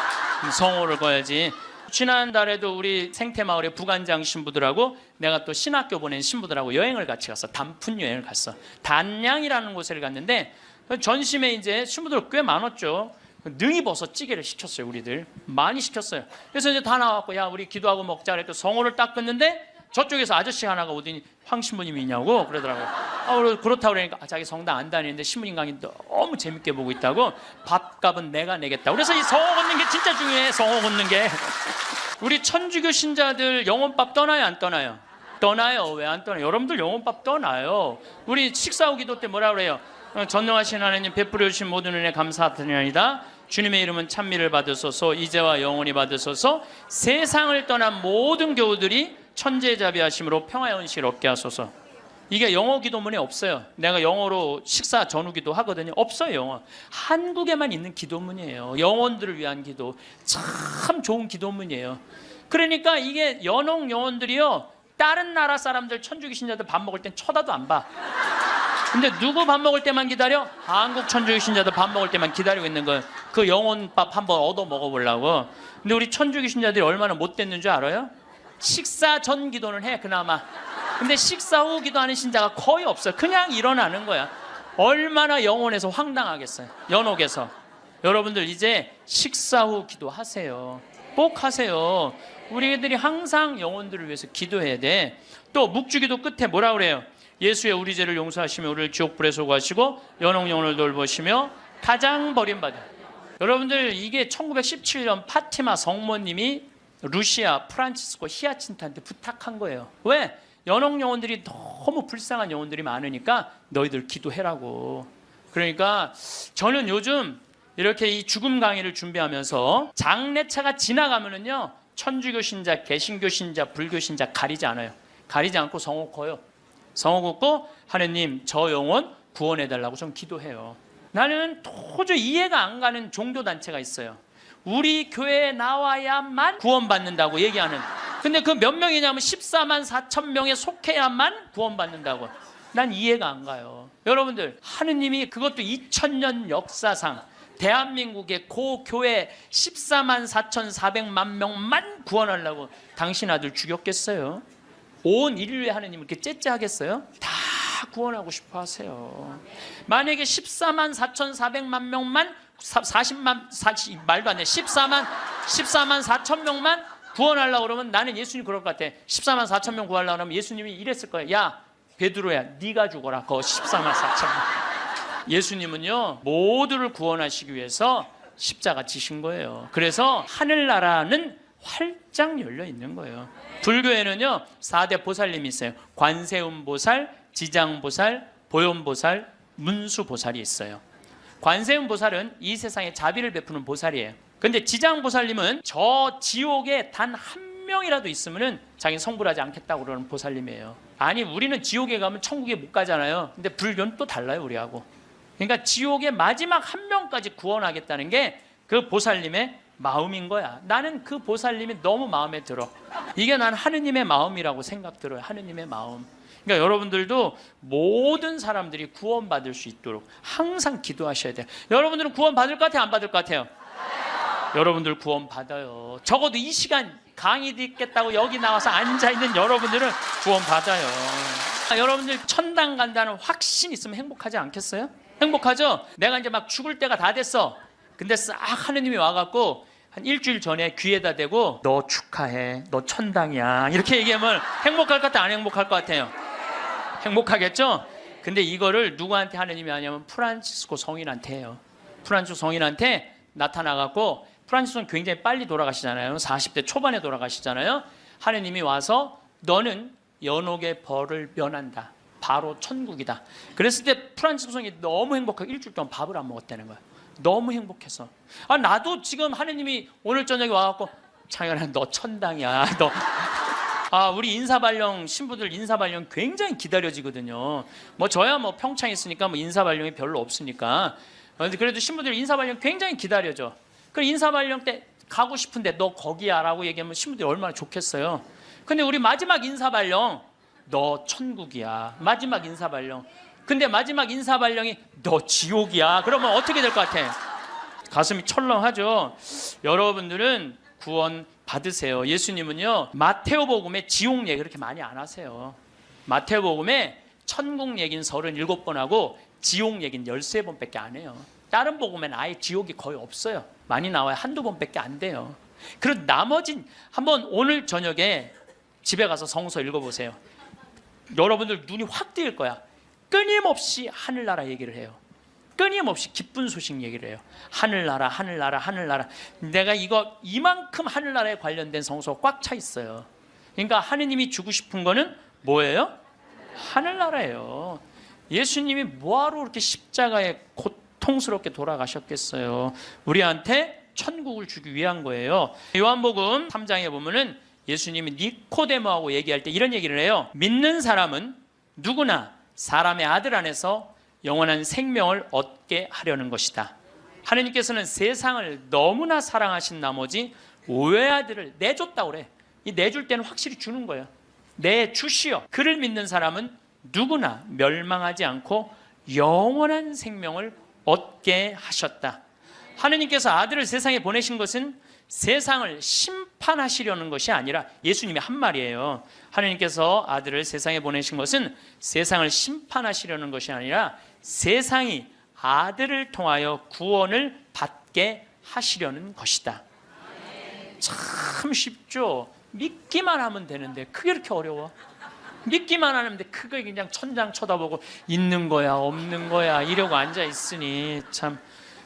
성호를 거야지. 지난달에도 우리 생태마을의 부관장 신부들하고 내가 또 신학교 보낸 신부들하고 여행을 같이 갔어. 단풍 여행을 갔어. 단양이라는 곳을 갔는데 전심에 이제 신부들 꽤 많았죠. 능이버섯 찌개를 시켰어요. 우리들 많이 시켰어요. 그래서 이제 다 나왔고 야 우리 기도하고 먹자 그랬더니 성호를 딱 긋는데 저쪽에서 아저씨 하나가 오더니 황 신부님이냐고 그러더라고요. 그렇다고 그러니까 자기 성당 안 다니는데 신부님 강의 너무 재밌게 보고 있다고 밥값은 내가 내겠다고. 그래서 이 성호 걷는 게 진짜 중요해. 성호 걷는 게. 우리 천주교 신자들 영혼밥 떠나요 안 떠나요? 떠나요. 왜 안 떠나요? 여러분들 영혼밥 떠나요. 우리 식사 후 기도 때 뭐라 그래요? 전능하신 하나님 베풀어 주신 모든 은혜 감사드리나이다. 주님의 이름은 찬미를 받으소서 이제와 영원히 받으소서. 세상을 떠난 모든 교우들이 천재자비하심으로 평화의 은식을 얻게 하소서. 이게 영어 기도문에 없어요. 내가 영어로 식사 전후 기도 하거든요. 없어요. 영어. 한국에만 있는 기도문이에요. 영혼들을 위한 기도. 참 좋은 기도문이에요. 그러니까 이게 연옥 영혼들이요 다른 나라 사람들 천주교 신자들 밥 먹을 땐 쳐다도 안 봐. 근데 누구 밥 먹을 때만 기다려? 한국 천주교 신자들 밥 먹을 때만 기다리고 있는 거예요. 그 영혼밥 한번 얻어 먹어보려고. 근데 우리 천주교 신자들이 얼마나 못됐는 줄 알아요? 식사 전 기도는 해 그나마. 근데 식사 후 기도하는 신자가 거의 없어요. 그냥 일어나는 거야. 얼마나 영혼에서 황당하겠어요. 연옥에서. 여러분들 이제 식사 후 기도하세요. 꼭 하세요. 우리들이 항상 영혼들을 위해서 기도해야 돼. 또 묵주기도 끝에 뭐라 그래요? 예수의 우리 죄를 용서하시며 우리를 지옥불에 소구하시고 연옥 영혼을 돌보시며 가장 버림받은. 여러분들 이게 1917년 파티마 성모님이 루시아 프란치스코 히아친트한테 부탁한 거예요. 왜? 연옥 영혼들이 너무 불쌍한 영혼들이 많으니까 너희들 기도해라고. 그러니까 저는 요즘 이렇게 이 죽음 강의를 준비하면서 장례차가 지나가면은요, 천주교 신자, 개신교 신자, 불교 신자 가리지 않아요. 가리지 않고 성호 커요. 성호 걷고 하느님 저 영혼 구원해달라고 좀 기도해요. 나는 도저히 이해가 안 가는 종교단체가 있어요. 우리 교회에 나와야만 구원받는다고 얘기하는. 근데 그 몇 명이냐면 14만 4천 명에 속해야만 구원받는다고. 난 이해가 안 가요. 여러분들 하느님이 그것도 2000년 역사상 대한민국의 고 교회 14만 4,400만 명만 구원하려고 당신 아들 죽였겠어요? 온 인류의 하느님 이렇게 째째하겠어요? 다 구원하고 싶어 하세요. 만약에 14만 4,400만 명만 40 말도 안 돼. 14만 4천 명만 구원하려고 그러면 나는 예수님 그럴 것 같아. 14만 4천 명 구하려고 그러면 예수님이 이랬을 거예요. 야 베드로야 네가 죽어라. 그 14만 4천 명. 예수님은요 모두를 구원하시기 위해서 십자가 지신 거예요. 그래서 하늘나라는 활짝 열려 있는 거예요. 불교에는요 4대 보살님이 있어요. 관세음보살, 지장보살, 보현보살, 문수보살이 있어요. 관세음보살은 이 세상에 자비를 베푸는 보살이에요. 근데 지장보살님은 저 지옥에 단 한 명이라도 있으면은 자기 성불하지 않겠다고 그러는 보살님이에요. 아니 우리는 지옥에 가면 천국에 못 가잖아요. 근데 불교는 또 달라요 우리하고. 그러니까 지옥의 마지막 한 명까지 구원하겠다는 게 그 보살님의 마음인 거야. 나는 그 보살님이 너무 마음에 들어. 이게 난 하느님의 마음이라고 생각 들어요. 하느님의 마음. 그러니까 여러분들도 모든 사람들이 구원받을 수 있도록 항상 기도하셔야 돼요. 여러분들은 구원 받을 것 같아요? 안 받을 것 같아요? 여러분들 구원 받아요. 적어도 이 시간 강의 듣겠다고 여기 나와서 앉아있는 여러분들은 구원 받아요. 여러분들 천당 간다는 확신 있으면 행복하지 않겠어요? 행복하죠? 내가 이제 막 죽을 때가 다 됐어. 근데 싹 하느님이 와갖고 한 일주일 전에 귀에다 대고 너 축하해. 너 천당이야. 이렇게 얘기하면 행복할 것 같아요? 안 행복할 것 같아요? 행복하겠죠? 근데 이거를 누구한테 하느님이 하냐면 프란치스코 성인한테 해요. 프란치스코 성인한테 나타나갖고 프란치스코는 굉장히 빨리 돌아가시잖아요. 40대 초반에 돌아가시잖아요. 하느님이 와서 너는 연옥의 벌을 면한다. 바로 천국이다. 그랬을 때 프란치스코 성인이 너무 행복하고 일주일 동안 밥을 안 먹었다는 거야. 너무 행복해서. 나도 지금 하느님이 오늘 저녁에 와갖고 창현아 너 천당이야. 너. 우리 인사발령 신부들 인사발령 굉장히 기다려지거든요. 뭐 저야 뭐 평창에 있으니까 뭐 인사발령이 별로 없으니까. 그래도 신부들 인사발령 굉장히 기다려져. 그 인사발령 때 가고 싶은데 너 거기야라고 얘기하면 신부들이 얼마나 좋겠어요. 근데 우리 마지막 인사발령 너 천국이야. 마지막 인사발령. 근데 마지막 인사발령이 너 지옥이야. 그러면 어떻게 될 것 같아? 가슴이 철렁하죠. 여러분들은 구원 받으세요. 예수님은요 마테오복음에 지옥 얘기 그렇게 많이 안 하세요. 마테오복음에 천국 얘기는 37번 하고 지옥 얘기는 13번밖에 안 해요. 다른 복음에는 아예 지옥이 거의 없어요. 많이 나와요. 한두 번밖에 안 돼요. 그리고 나머진 한번 오늘 저녁에 집에 가서 성서 읽어보세요. 여러분들 눈이 확 뜨일 거야. 끊임없이 하늘나라 얘기를 해요. 끊임없이 기쁜 소식 얘기를 해요. 하늘나라 하늘나라 하늘나라. 내가 이만큼 하늘나라에 관련된 성서가 꽉 차 있어요. 그러니까 하느님이 주고 싶은 거는 뭐예요? 하늘나라예요. 예수님이 뭐하러 그렇게 십자가에 고통스럽게 돌아가셨겠어요? 우리한테 천국을 주기 위한 거예요. 요한복음 3장에 보면은 예수님이 니코데모하고 얘기할 때 이런 얘기를 해요. 믿는 사람은 누구나 사람의 아들 안에서 영원한 생명을 얻게 하려는 것이다. 하느님께서는 세상을 너무나 사랑하신 나머지 외아들을 내줬다고 그래. 이 내줄 때는 확실히 주는 거예요. 내주시오. 그를 믿는 사람은 누구나 멸망하지 않고 영원한 생명을 얻게 하셨다. 하느님께서 아들을 세상에 보내신 것은 세상을 심판하시려는 것이 아니라, 예수님이 한 말이에요. 하느님께서 아들을 세상에 보내신 것은 세상을 심판하시려는 것이 아니라 세상이 아들을 통하여 구원을 받게 하시려는 것이다. 참 쉽죠? 믿기만 하면 되는데 그게 이렇게 어려워? 믿기만 하는데 그게 그냥 천장 쳐다보고 있는 거야 없는 거야 이러고 앉아 있으니 참.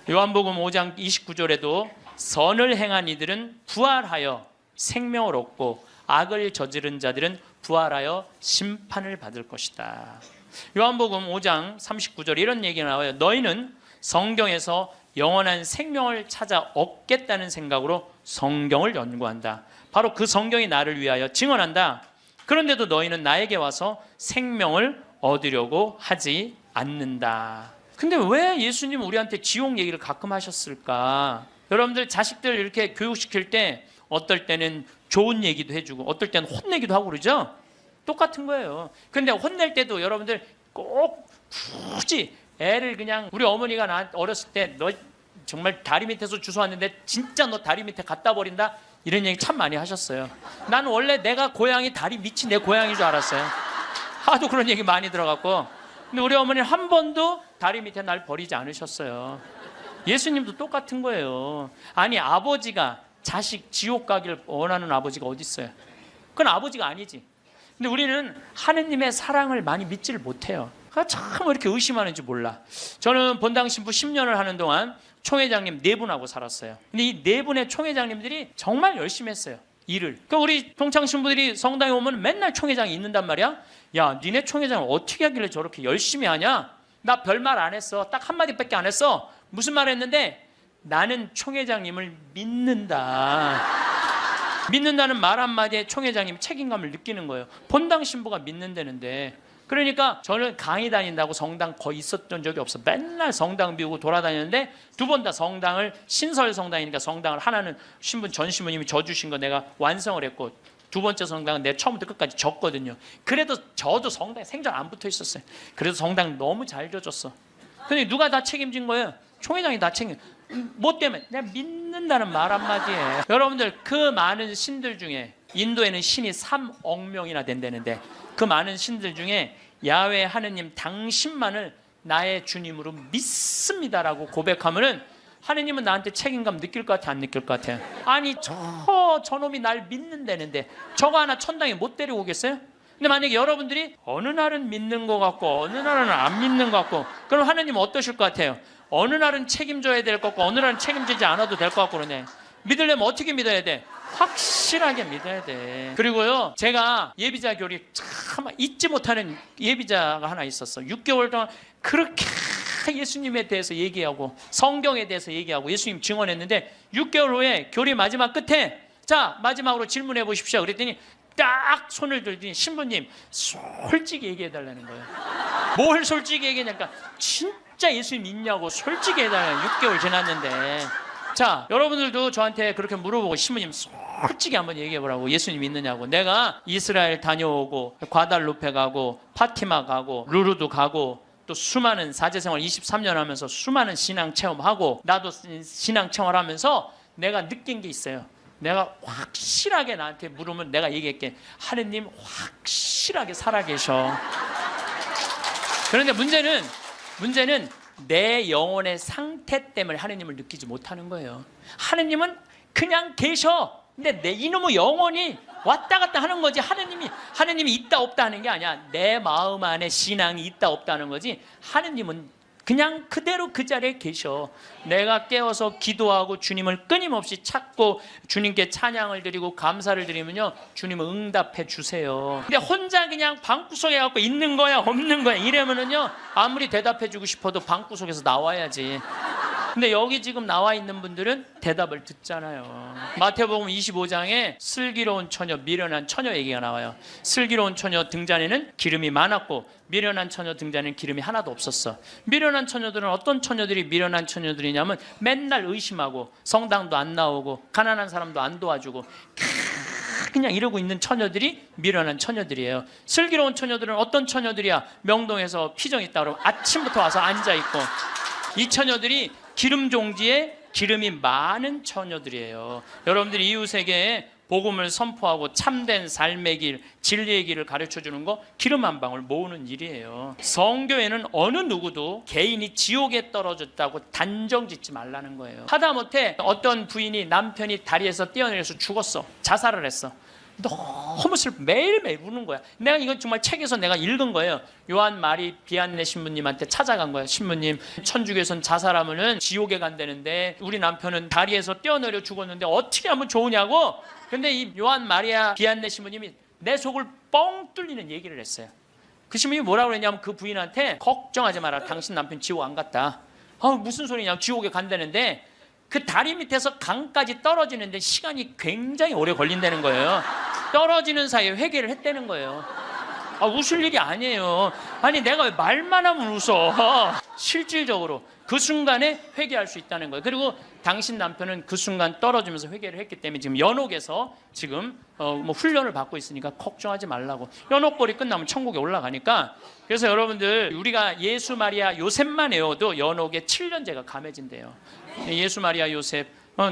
요한복음 5장 29절에도 선을 행한 이들은 부활하여 생명을 얻고 악을 저지른 자들은 부활하여 심판을 받을 것이다. 요한복음 5장 39절에 이런 얘기가 나와요. 너희는 성경에서 영원한 생명을 찾아 얻겠다는 생각으로 성경을 연구한다. 바로 그 성경이 나를 위하여 증언한다. 그런데도 너희는 나에게 와서 생명을 얻으려고 하지 않는다. 근데 왜 예수님은 우리한테 지옥 얘기를 가끔 하셨을까? 여러분들 자식들 이렇게 교육시킬 때 어떨 때는 좋은 얘기도 해주고 어떨 때는 혼내기도 하고 그러죠? 똑같은 거예요. 근데 혼낼 때도 여러분들 꼭 굳이 애를 그냥, 우리 어머니가 나 어렸을 때 너 정말 다리 밑에서 주워왔는데 진짜 너 다리 밑에 갖다 버린다? 이런 얘기 참 많이 하셨어요. 나는 원래 내가 고향이 다리 밑이 내 고향인 줄 알았어요. 하도 그런 얘기 많이 들어갔고. 근데 우리 어머니는 한 번도 다리 밑에 날 버리지 않으셨어요. 예수님도 똑같은 거예요. 아니, 아버지가 자식 지옥 가기를 원하는 아버지가 어디 있어요? 그건 아버지가 아니지. 근데 우리는 하느님의 사랑을 많이 믿지를 못해요. 참 이렇게 의심하는지 몰라. 저는 본당 신부 10년을 하는 동안 총회장님 4분하고 살았어요. 근데 이 4분의 총회장님들이 정말 열심히 했어요, 일을. 그러니까 우리 동창 신부들이 성당에 오면 맨날 총회장이 있는단 말이야. 야, 니네 총회장을 어떻게 하길래 저렇게 열심히 하냐? 나 별말 안 했어. 딱 한마디밖에 안 했어. 무슨 말 했는데? 나는 총회장님을 믿는다. 믿는다는 말 한마디에 총회장님이 책임감을 느끼는 거예요. 본당 신부가 믿는다는데. 그러니까 저는 강의 다닌다고 성당 거의 있었던 적이 없어. 맨날 성당 비우고 돌아다녔는데 2번 다 성당을, 신설 성당이니까 성당을 하나는 전 신부님이 져주신 거 내가 완성을 했고, 2번째 성당은 내가 처음부터 끝까지 졌거든요. 그래도 저도 성당에 생전 안 붙어 있었어요. 그래도 성당 너무 잘 져줬어. 근데 누가 다 책임진 거예요? 총회장이 다 책임. 뭐 때문에? 내가 믿는다는 말 한마디에. 여러분들, 그 많은 신들 중에, 인도에는 신이 3억 명이나 된다는데, 그 많은 신들 중에 야훼 하느님 당신만을 나의 주님으로 믿습니다라고 고백하면은 하느님은 나한테 책임감 느낄 것 같아, 안 느낄 것 같아? 아니, 저놈이 날 믿는다는데 저거 하나 천당에 못 데리고 오겠어요? 근데 만약에 여러분들이 어느 날은 믿는 것 같고 어느 날은 안 믿는 것 같고, 그럼 하느님은 어떠실 것 같아요? 어느 날은 책임져야 될 것 같고 어느 날은 책임지지 않아도 될 것 같고 그러네. 믿으려면 어떻게 믿어야 돼? 확실하게 믿어야 돼. 그리고요, 제가 예비자 교리 참 잊지 못하는 예비자가 하나 있었어. 6개월 동안 그렇게 예수님에 대해서 얘기하고 성경에 대해서 얘기하고 예수님 증언했는데, 6개월 후에 교리 마지막 끝에 자, 마지막으로 질문해 보십시오. 그랬더니 딱 손을 들더니 신부님 솔직히 얘기해 달라는 거예요. 뭘 솔직히 얘기하냐니까 진짜 예수님 믿냐고 솔직히 해달라는. 6개월 지났는데. 자, 여러분들도 저한테 그렇게 물어보고 신부님 솔직히 한번 얘기해 보라고, 예수님 믿느냐고. 내가 이스라엘 다녀오고 과달루페 가고 파티마 가고 루르도 가고 또 수많은 사제생활 23년 하면서 수많은 신앙 체험하고 나도 신앙 체험하면서 내가 느낀 게 있어요. 내가 확실하게 나한테 물으면 내가 얘기할게. 하느님 확실하게 살아계셔. 그런데 문제는 내 영혼의 상태 때문에 하느님을 느끼지 못하는 거예요. 하느님은 그냥 계셔. 근데 내 이놈의 영혼이 왔다 갔다 하는 거지. 하느님이 있다 없다 하는 게 아니야. 내 마음 안에 신앙이 있다 없다 하는 거지. 하느님은 그냥 그대로 그 자리에 계셔. 내가 깨어서 기도하고 주님을 끊임없이 찾고 주님께 찬양을 드리고 감사를 드리면요, 주님은 응답해 주세요. 근데 혼자 그냥 방구석에 갖고 있는 거야 없는 거야 이러면은요, 아무리 대답해 주고 싶어도 방구석에서 나와야지. 근데 여기 지금 나와 있는 분들은 대답을 듣잖아요. 마태복음 25장에 슬기로운 처녀, 미련한 처녀 얘기가 나와요. 슬기로운 처녀 등잔에는 기름이 많았고 미련한 처녀 등잔에는 기름이 하나도 없었어. 미련한 처녀들은 어떤 처녀들이 미련한 처녀들이냐면 맨날 의심하고 성당도 안 나오고 가난한 사람도 안 도와주고 그냥 이러고 있는 처녀들이 미련한 처녀들이에요. 슬기로운 처녀들은 어떤 처녀들이야? 명동에서 피정 있다 그러면 아침부터 와서 앉아있고, 이 처녀들이 기름 종지에 기름이 많은 처녀들이에요. 여러분들이 이웃에게 복음을 선포하고 참된 삶의 길, 진리의 길을 가르쳐주는 거 기름 한 방울 모으는 일이에요. 성교회는 어느 누구도 개인이 지옥에 떨어졌다고 단정 짓지 말라는 거예요. 하다못해 어떤 부인이 남편이 다리에서 뛰어내려서 죽었어. 자살을 했어. 너무 슬퍼. 매일매일 우는 거야. 내가 이건 정말 책에서 내가 읽은 거예요. 요한 마리 비안네 신부님한테 찾아간 거예요. 신부님, 천주교에선 자살하면은 지옥에 간다는데 우리 남편은 다리에서 뛰어내려 죽었는데 어떻게 하면 좋으냐고. 근데 이 요한 마리아 비안네 신부님이 내 속을 뻥 뚫리는 얘기를 했어요. 그 신부님이 뭐라고 그랬냐면 그 부인한테 걱정하지 마라. 당신 남편 지옥 안 갔다. 무슨 소리냐. 지옥에 간다는데 그 다리 밑에서 강까지 떨어지는데 시간이 굉장히 오래 걸린다는 거예요. 떨어지는 사이에 회개를 했다는 거예요. 웃을 일이 아니에요. 아니 내가 왜 말만 하면 웃어. 실질적으로 그 순간에 회개할 수 있다는 거예요. 그리고 당신 남편은 그 순간 떨어지면서 회개를 했기 때문에 지금 연옥에서 지금 훈련을 받고 있으니까 걱정하지 말라고. 연옥벌이 끝나면 천국에 올라가니까. 그래서 여러분들 우리가 예수 마리아 요셉만 외워도 연옥에 7년제가 감해진대요. 예수 마리아 요셉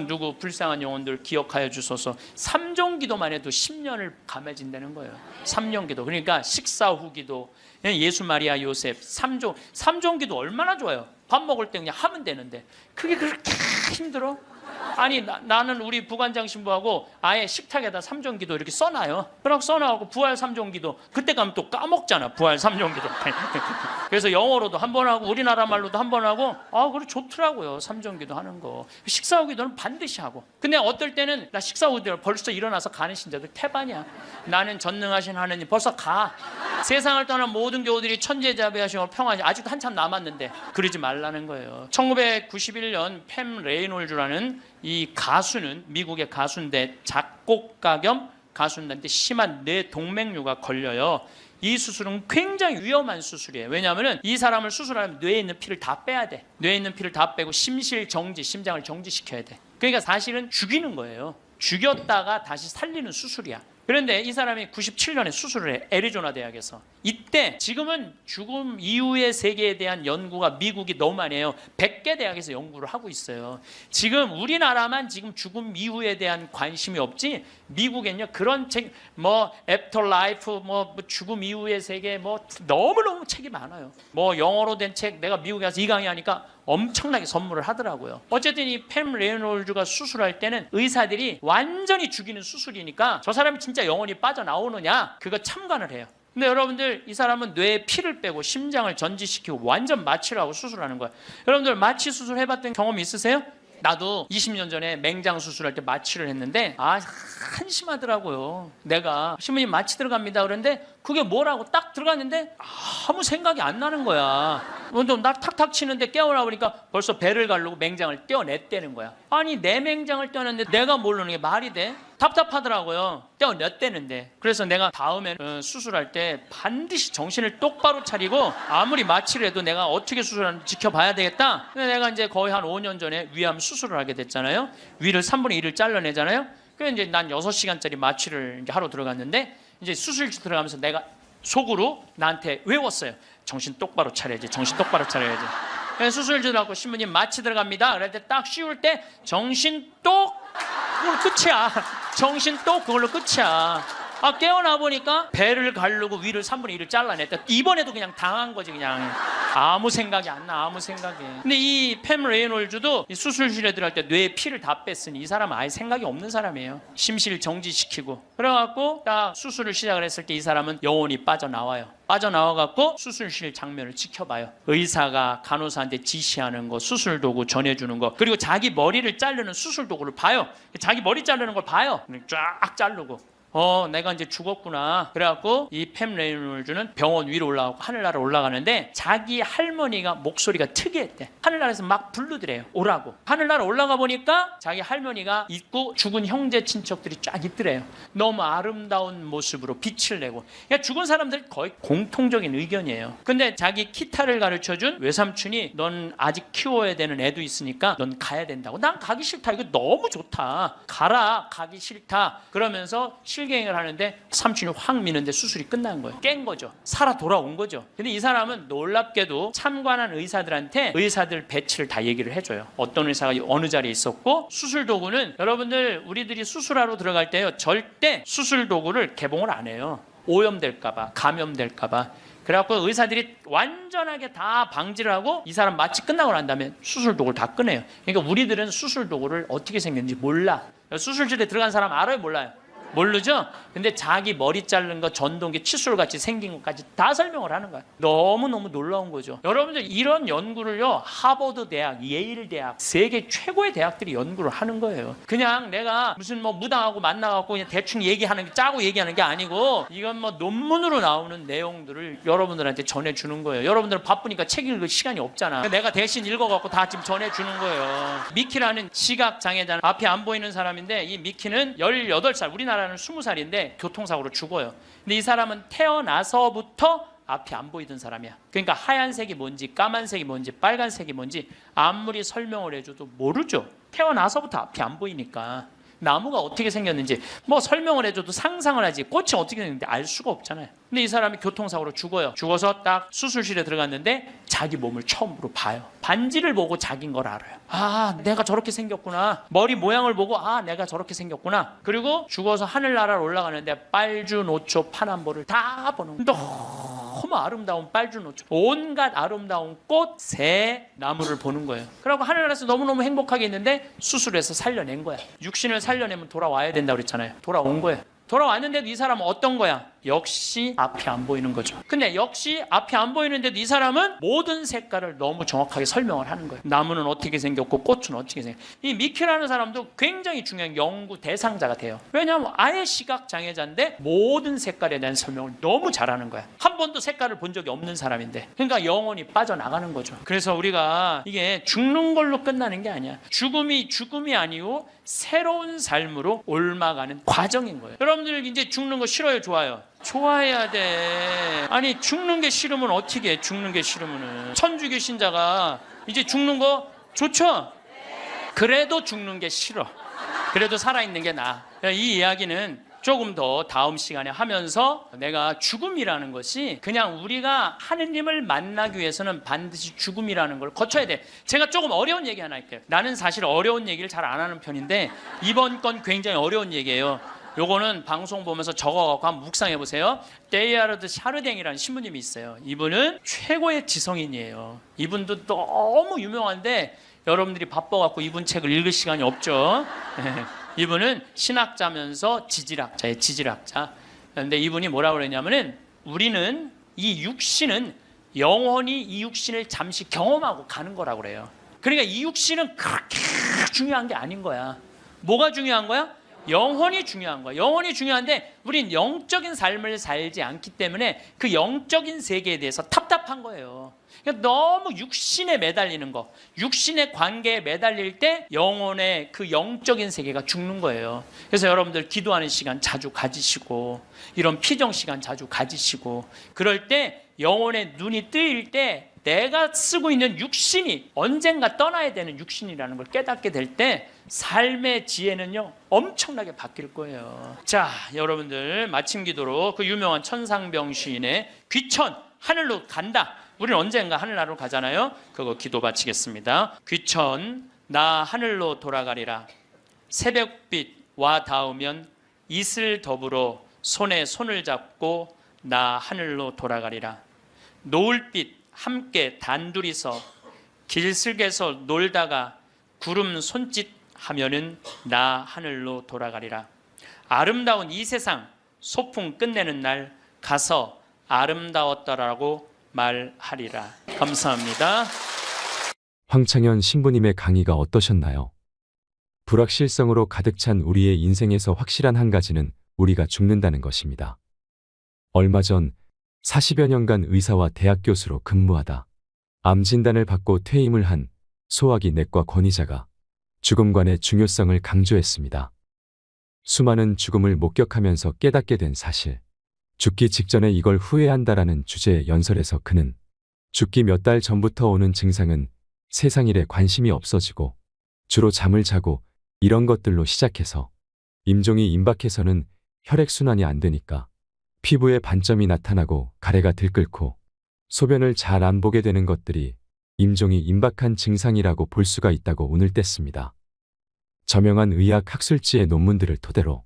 누구 불쌍한 영혼들 기억하여 주소서. 3종 기도만 해도 10년을 감해진다는 거예요. 3년 기도. 그러니까 식사 후 기도, 예수 마리아 요셉 3종 기도 얼마나 좋아요. 밥 먹을 때 그냥 하면 되는데 그게 그렇게 힘들어? 아니 나는 우리 부관장 신부하고 아예 식탁에다 3종 기도 이렇게 써놔요. 그렇게 써놔갖고 부활 3종 기도 그때 가면 또 까먹잖아. 부활 3종 기도. 그래서 영어로도 한 번 하고 우리나라 말로도 한 번 하고 그래 좋더라고요. 3종 기도 하는 거. 식사 후 기도는 반드시 하고. 근데 어떨 때는 나 식사 후 기도 벌써 일어나서 가는 신자들 태반이야. 나는 전능하신 하느님 벌써 가. 세상을 떠난 모든 교우들이 천지자비하시고 평안하시. 아직도 한참 남았는데 그러지 말라는 거예요. 1991년 팸 레이놀즈라는 이 가수는 미국의 가수인데 작곡가 겸 가수인데 심한 뇌동맥류가 걸려요. 이 수술은 굉장히 위험한 수술이에요. 왜냐하면 이 사람을 수술하면 뇌에 있는 피를 다 빼야 돼. 뇌에 있는 피를 다 빼고 심실정지, 심장을 정지시켜야 돼. 그러니까 사실은 죽이는 거예요. 죽였다가 다시 살리는 수술이야. 그런데 이 사람이 97년에 수술을 해. 애리조나 대학에서. 이때 지금은 죽음 이후의 세계에 대한 연구가 미국이 너무 많이 해요. 100개 대학에서 연구를 하고 있어요. 지금 우리나라만 지금 죽음 이후에 대한 관심이 없지 미국엔요 그런 책 애프터 라이프 죽음 이후의 세계 너무너무 책이 많아요. 영어로 된 책 내가 미국에 가서 이 강의하니까 엄청나게 선물을 하더라고요. 어쨌든 이 팸 레이놀즈가 수술할 때는 의사들이 완전히 죽이는 수술이니까 저 사람이 진짜 영혼이 빠져나오느냐 그거 참관을 해요. 근데 여러분들 이 사람은 뇌에 피를 빼고 심장을 전지시키고 완전 마취를 하고 수술하는 거예요. 여러분들 마취 수술 해봤던 경험 있으세요? 나도 20년 전에 맹장 수술할 때 마취를 했는데 한심하더라고요. 내가 신부님 마취 들어갑니다 그런데 그게 뭐라고 딱 들어갔는데 아무 생각이 안 나는 거야. 나 탁탁 치는데 깨어나 보니까 벌써 배를 가르고 맹장을 떼어냈다는 거야. 아니 내 맹장을 떼어냈는데 내가 모르는 게 말이 돼? 답답하더라고요. 떼어냈다는데. 그래서 내가 다음에 수술할 때 반드시 정신을 똑바로 차리고 아무리 마취를 해도 내가 어떻게 수술하는지 지켜봐야 되겠다. 근데 내가 이제 거의 한 5년 전에 위암 수술을 하게 됐잖아요. 위를 3분의 1을 잘라내잖아요. 그래서 이제 난 6시간짜리 마취를 이제 하러 들어갔는데 이제 수술실 들어가면서 내가 속으로 나한테 외웠어요. 정신 똑바로 차려야지. 정신 똑바로 차려야지. 그래서 수술 들어가고 신부님 마취 들어갑니다. 그럴 때 딱 씌울 때 정신 똑 그걸로 끝이야. 정신 똑 그걸로 끝이야. 깨어나 보니까 배를 가르고 위를 3분의 1을 잘라냈다. 이번에도 그냥 당한 거지 그냥. 아무 생각이 안 나. 아무 생각이. 근데 이 팸 레이놀즈도 이 수술실에 들어갈 때 뇌에 피를 다 뺐으니 이 사람은 아예 생각이 없는 사람이에요. 심실 정지시키고. 그래갖고 딱 수술을 시작을 했을 때 이 사람은 영혼이 빠져나와요. 빠져나와갖고 수술실 장면을 지켜봐요. 의사가 간호사한테 지시하는 거, 수술 도구 전해주는 거, 그리고 자기 머리를 자르는 수술 도구를 봐요. 자기 머리 자르는 걸 봐요. 쫙 자르고. 내가 이제 죽었구나. 그래갖고 이 팸 레이놀즈는 병원 위로 올라가고 하늘나라 올라가는데 자기 할머니가 목소리가 특이했대. 하늘나라에서 막 부르더래요. 오라고. 하늘나라 올라가 보니까 자기 할머니가 있고 죽은 형제 친척들이 쫙 있더래요. 너무 아름다운 모습으로 빛을 내고. 그러니까 죽은 사람들 거의 공통적인 의견이에요. 근데 자기 기타를 가르쳐준 외삼촌이 넌 아직 키워야 되는 애도 있으니까 넌 가야 된다고. 난 가기 싫다. 이거 너무 좋다. 가라. 가기 싫다. 그러면서 실갱이를 하는데 삼촌이 확 미는데 수술이 끝난 거예요. 깬 거죠. 살아 돌아온 거죠. 근데 이 사람은 놀랍게도 참관한 의사들한테 의사들 배치를 다 얘기를 해줘요. 어떤 의사가 어느 자리에 있었고, 수술 도구는 여러분들 우리들이 수술하러 들어갈 때요, 절대 수술 도구를 개봉을 안 해요. 오염될까봐, 감염될까봐. 그래갖고 의사들이 완전하게 다 방지를 하고 이 사람 마취 끝나고 난 다음에 수술 도구를 다 꺼내요. 그러니까 우리들은 수술 도구를 어떻게 생겼는지 몰라. 수술실에 들어간 사람 알아요, 몰라요? 모르죠? 근데 자기 머리 자른 거, 전동기, 칫솔같이 생긴 것까지 다 설명을 하는 거야. 너무너무 놀라운 거죠. 여러분들 이런 연구를요, 하버드 대학, 예일 대학, 세계 최고의 대학들이 연구를 하는 거예요. 그냥 내가 무슨 뭐 무당하고 만나갖고 그냥 대충 얘기하는 게, 짜고 얘기하는 게 아니고, 이건 뭐 논문으로 나오는 내용들을 여러분들한테 전해주는 거예요. 여러분들은 바쁘니까 책 읽을 시간이 없잖아. 내가 대신 읽어갖고 다 지금 전해주는 거예요. 미키라는 시각장애자는 앞이 안 보이는 사람인데, 이 미키는 18살, 우리나라는 20살인데 교통사고로 죽어요. 근데 이 사람은 태어나서부터 앞이 안 보이던 사람이야. 그러니까 하얀색이 뭔지, 까만색이 뭔지, 빨간색이 뭔지 아무리 설명을 해줘도 모르죠. 태어나서부터 앞이 안 보이니까. 나무가 어떻게 생겼는지 뭐 설명을 해줘도 상상을 하지, 꽃이 어떻게 생겼는지 알 수가 없잖아요. 근데 이 사람이 교통사고로 죽어요. 죽어서 딱 수술실에 들어갔는데 자기 몸을 처음으로 봐요. 반지를 보고 자기인 걸 알아요. 아, 내가 저렇게 생겼구나. 머리 모양을 보고 아, 내가 저렇게 생겼구나. 그리고 죽어서 하늘나라로 올라가는데 빨주노초 파남보를 다 보는 거예요. 너무 아름다운 빨주노초, 온갖 아름다운 꽃, 새, 나무를 보는 거예요. 그러고 하늘나라에서 너무너무 행복하게 있는데 수술해서 살려낸 거야. 육신을 살려내면 돌아와야 된다고 그랬잖아요. 돌아온 거예요. 돌아왔는데도 이 사람은 어떤 거야? 역시 앞이 안 보이는 거죠. 근데 역시 앞이 안 보이는데도 이 사람은 모든 색깔을 너무 정확하게 설명을 하는 거예요. 나무는 어떻게 생겼고 꽃은 어떻게 생겼고. 이 미키라는 사람도 굉장히 중요한 연구 대상자가 돼요. 왜냐하면 아예 시각장애자인데 모든 색깔에 대한 설명을 너무 잘하는 거야. 한 번도 색깔을 본 적이 없는 사람인데. 그러니까 영혼이 빠져나가는 거죠. 그래서 우리가 이게 죽는 걸로 끝나는 게 아니야. 죽음이 아니고 새로운 삶으로 옮아가는 과정인 거예요. 여러분들 이제 죽는 거 싫어요, 좋아요? 좋아해야 돼. 아니, 죽는 게 싫으면 어떻게 해? 죽는 게 싫으면은. 천주교 신자가 이제 죽는 거 좋죠? 그래도 죽는 게 싫어. 그래도 살아있는 게 나아. 이 이야기는 조금 더 다음 시간에 하면서 내가 죽음이라는 것이 그냥 우리가 하느님을 만나기 위해서는 반드시 죽음이라는 걸 거쳐야 돼. 제가 조금 어려운 얘기 하나 할게요. 나는 사실 어려운 얘기를 잘 안 하는 편인데 이번 건 굉장히 어려운 얘기예요. 요거는 방송 보면서 적어갖고 한번 묵상해 보세요. 데이아르드 샤르댕이라는 신부님이 있어요. 이분은 최고의 지성인이에요. 이분도 너무 유명한데 여러분들이 바빠갖고 이분 책을 읽을 시간이 없죠. 이분은 신학자면서 지질학자예요. 지질학자. 그런데 이분이 뭐라고 그러냐면은 우리는 이 육신은 영원히 이 육신을 잠시 경험하고 가는 거라고 그래요. 그러니까 이 육신은 그렇게 중요한 게 아닌 거야. 뭐가 중요한 거야? 영혼이 중요한 거야. 영혼이 중요한데 우린 영적인 삶을 살지 않기 때문에 그 영적인 세계에 대해서 답답한 거예요. 그러니까 너무 육신에 매달리는 거, 육신의 관계에 매달릴 때 영혼의 그 영적인 세계가 죽는 거예요. 그래서 여러분들 기도하는 시간 자주 가지시고 이런 피정 시간 자주 가지시고 그럴 때 영혼의 눈이 뜨일 때 내가 쓰고 있는 육신이 언젠가 떠나야 되는 육신이라는 걸 깨닫게 될 때 삶의 지혜는요 엄청나게 바뀔 거예요. 자, 여러분들 마침 기도로 그 유명한 천상병 시인의 귀천 하늘로 간다. 우리는 언젠가 하늘나라로 가잖아요. 그거 기도 바치겠습니다. 귀천 나 하늘로 돌아가리라. 새벽빛 와 닿으면 이슬 더불어 손에 손을 잡고 나 하늘로 돌아가리라. 노을빛 함께 단둘이서 길슬개서 놀다가 구름 손짓하면은 나 하늘로 돌아가리라. 아름다운 이 세상 소풍 끝내는 날 가서 아름다웠더라고 말하리라. 감사합니다. 황창현 신부님의 강의가 어떠셨나요? 불확실성으로 가득 찬 우리의 인생에서 확실한 한 가지는 우리가 죽는다는 것입니다. 얼마 전 40여 년간 의사와 대학 교수로 근무하다 암 진단을 받고 퇴임을 한 소화기 내과 권위자가 죽음관의 중요성을 강조했습니다. 수많은 죽음을 목격하면서 깨닫게 된 사실, 죽기 직전에 이걸 후회한다라는 주제의 연설에서 그는 죽기 몇 달 전부터 오는 증상은 세상 일에 관심이 없어지고 주로 잠을 자고 이런 것들로 시작해서 임종이 임박해서는 혈액순환이 안 되니까 피부에 반점이 나타나고 가래가 들끓고 소변을 잘 안 보게 되는 것들이 임종이 임박한 증상이라고 볼 수가 있다고 운을 뗐습니다. 저명한 의학 학술지의 논문들을 토대로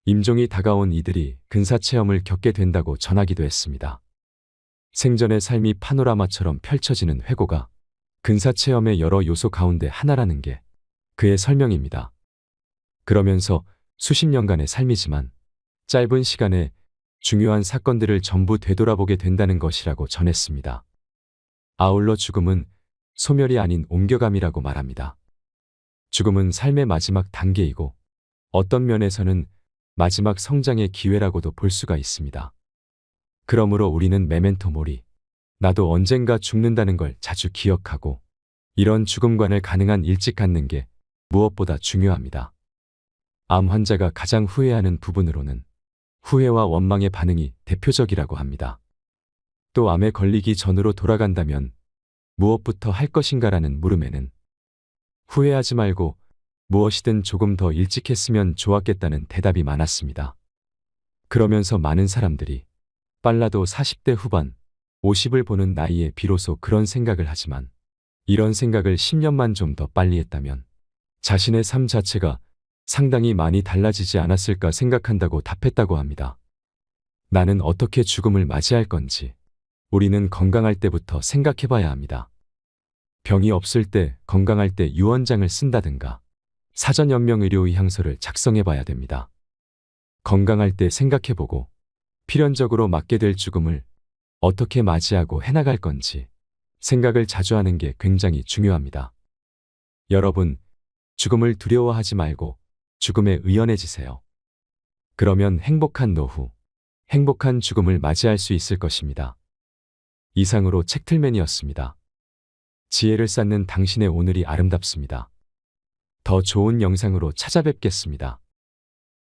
임종이 다가온 이들이 근사체험을 겪게 된다고 전하기도 했습니다. 생전의 삶이 파노라마처럼 펼쳐지는 회고가 근사체험의 여러 요소 가운데 하나라는 게 그의 설명입니다. 그러면서 수십 년간의 삶이지만 짧은 시간에 중요한 사건들을 전부 되돌아보게 된다는 것이라고 전했습니다. 아울러 죽음은 소멸이 아닌 옮겨감이라고 말합니다. 죽음은 삶의 마지막 단계이고 어떤 면에서는 마지막 성장의 기회라고도 볼 수가 있습니다. 그러므로 우리는 메멘토 모리, 나도 언젠가 죽는다는 걸 자주 기억하고 이런 죽음관을 가능한 일찍 갖는 게 무엇보다 중요합니다. 암 환자가 가장 후회하는 부분으로는 후회와 원망의 반응이 대표적이라고 합니다. 또 암에 걸리기 전으로 돌아간다면 무엇부터 할 것인가라는 물음에는 후회하지 말고 무엇이든 조금 더 일찍 했으면 좋았겠다는 대답이 많았습니다. 그러면서 많은 사람들이 빨라도 40대 후반, 50을 보는 나이에 비로소 그런 생각을 하지만 이런 생각을 10년만 좀 더 빨리 했다면 자신의 삶 자체가 상당히 많이 달라지지 않았을까 생각한다고 답했다고 합니다. 나는 어떻게 죽음을 맞이할 건지 우리는 건강할 때부터 생각해 봐야 합니다. 병이 없을 때, 건강할 때 유언장을 쓴다든가 사전연명의료의향서를 작성해 봐야 됩니다. 건강할 때 생각해 보고 필연적으로 맞게 될 죽음을 어떻게 맞이하고 해나갈 건지 생각을 자주 하는 게 굉장히 중요합니다. 여러분, 죽음을 두려워하지 말고 죽음에 의연해지세요. 그러면 행복한 노후, 행복한 죽음을 맞이할 수 있을 것입니다. 이상으로 책틀맨이었습니다. 지혜를 쌓는 당신의 오늘이 아름답습니다. 더 좋은 영상으로 찾아뵙겠습니다.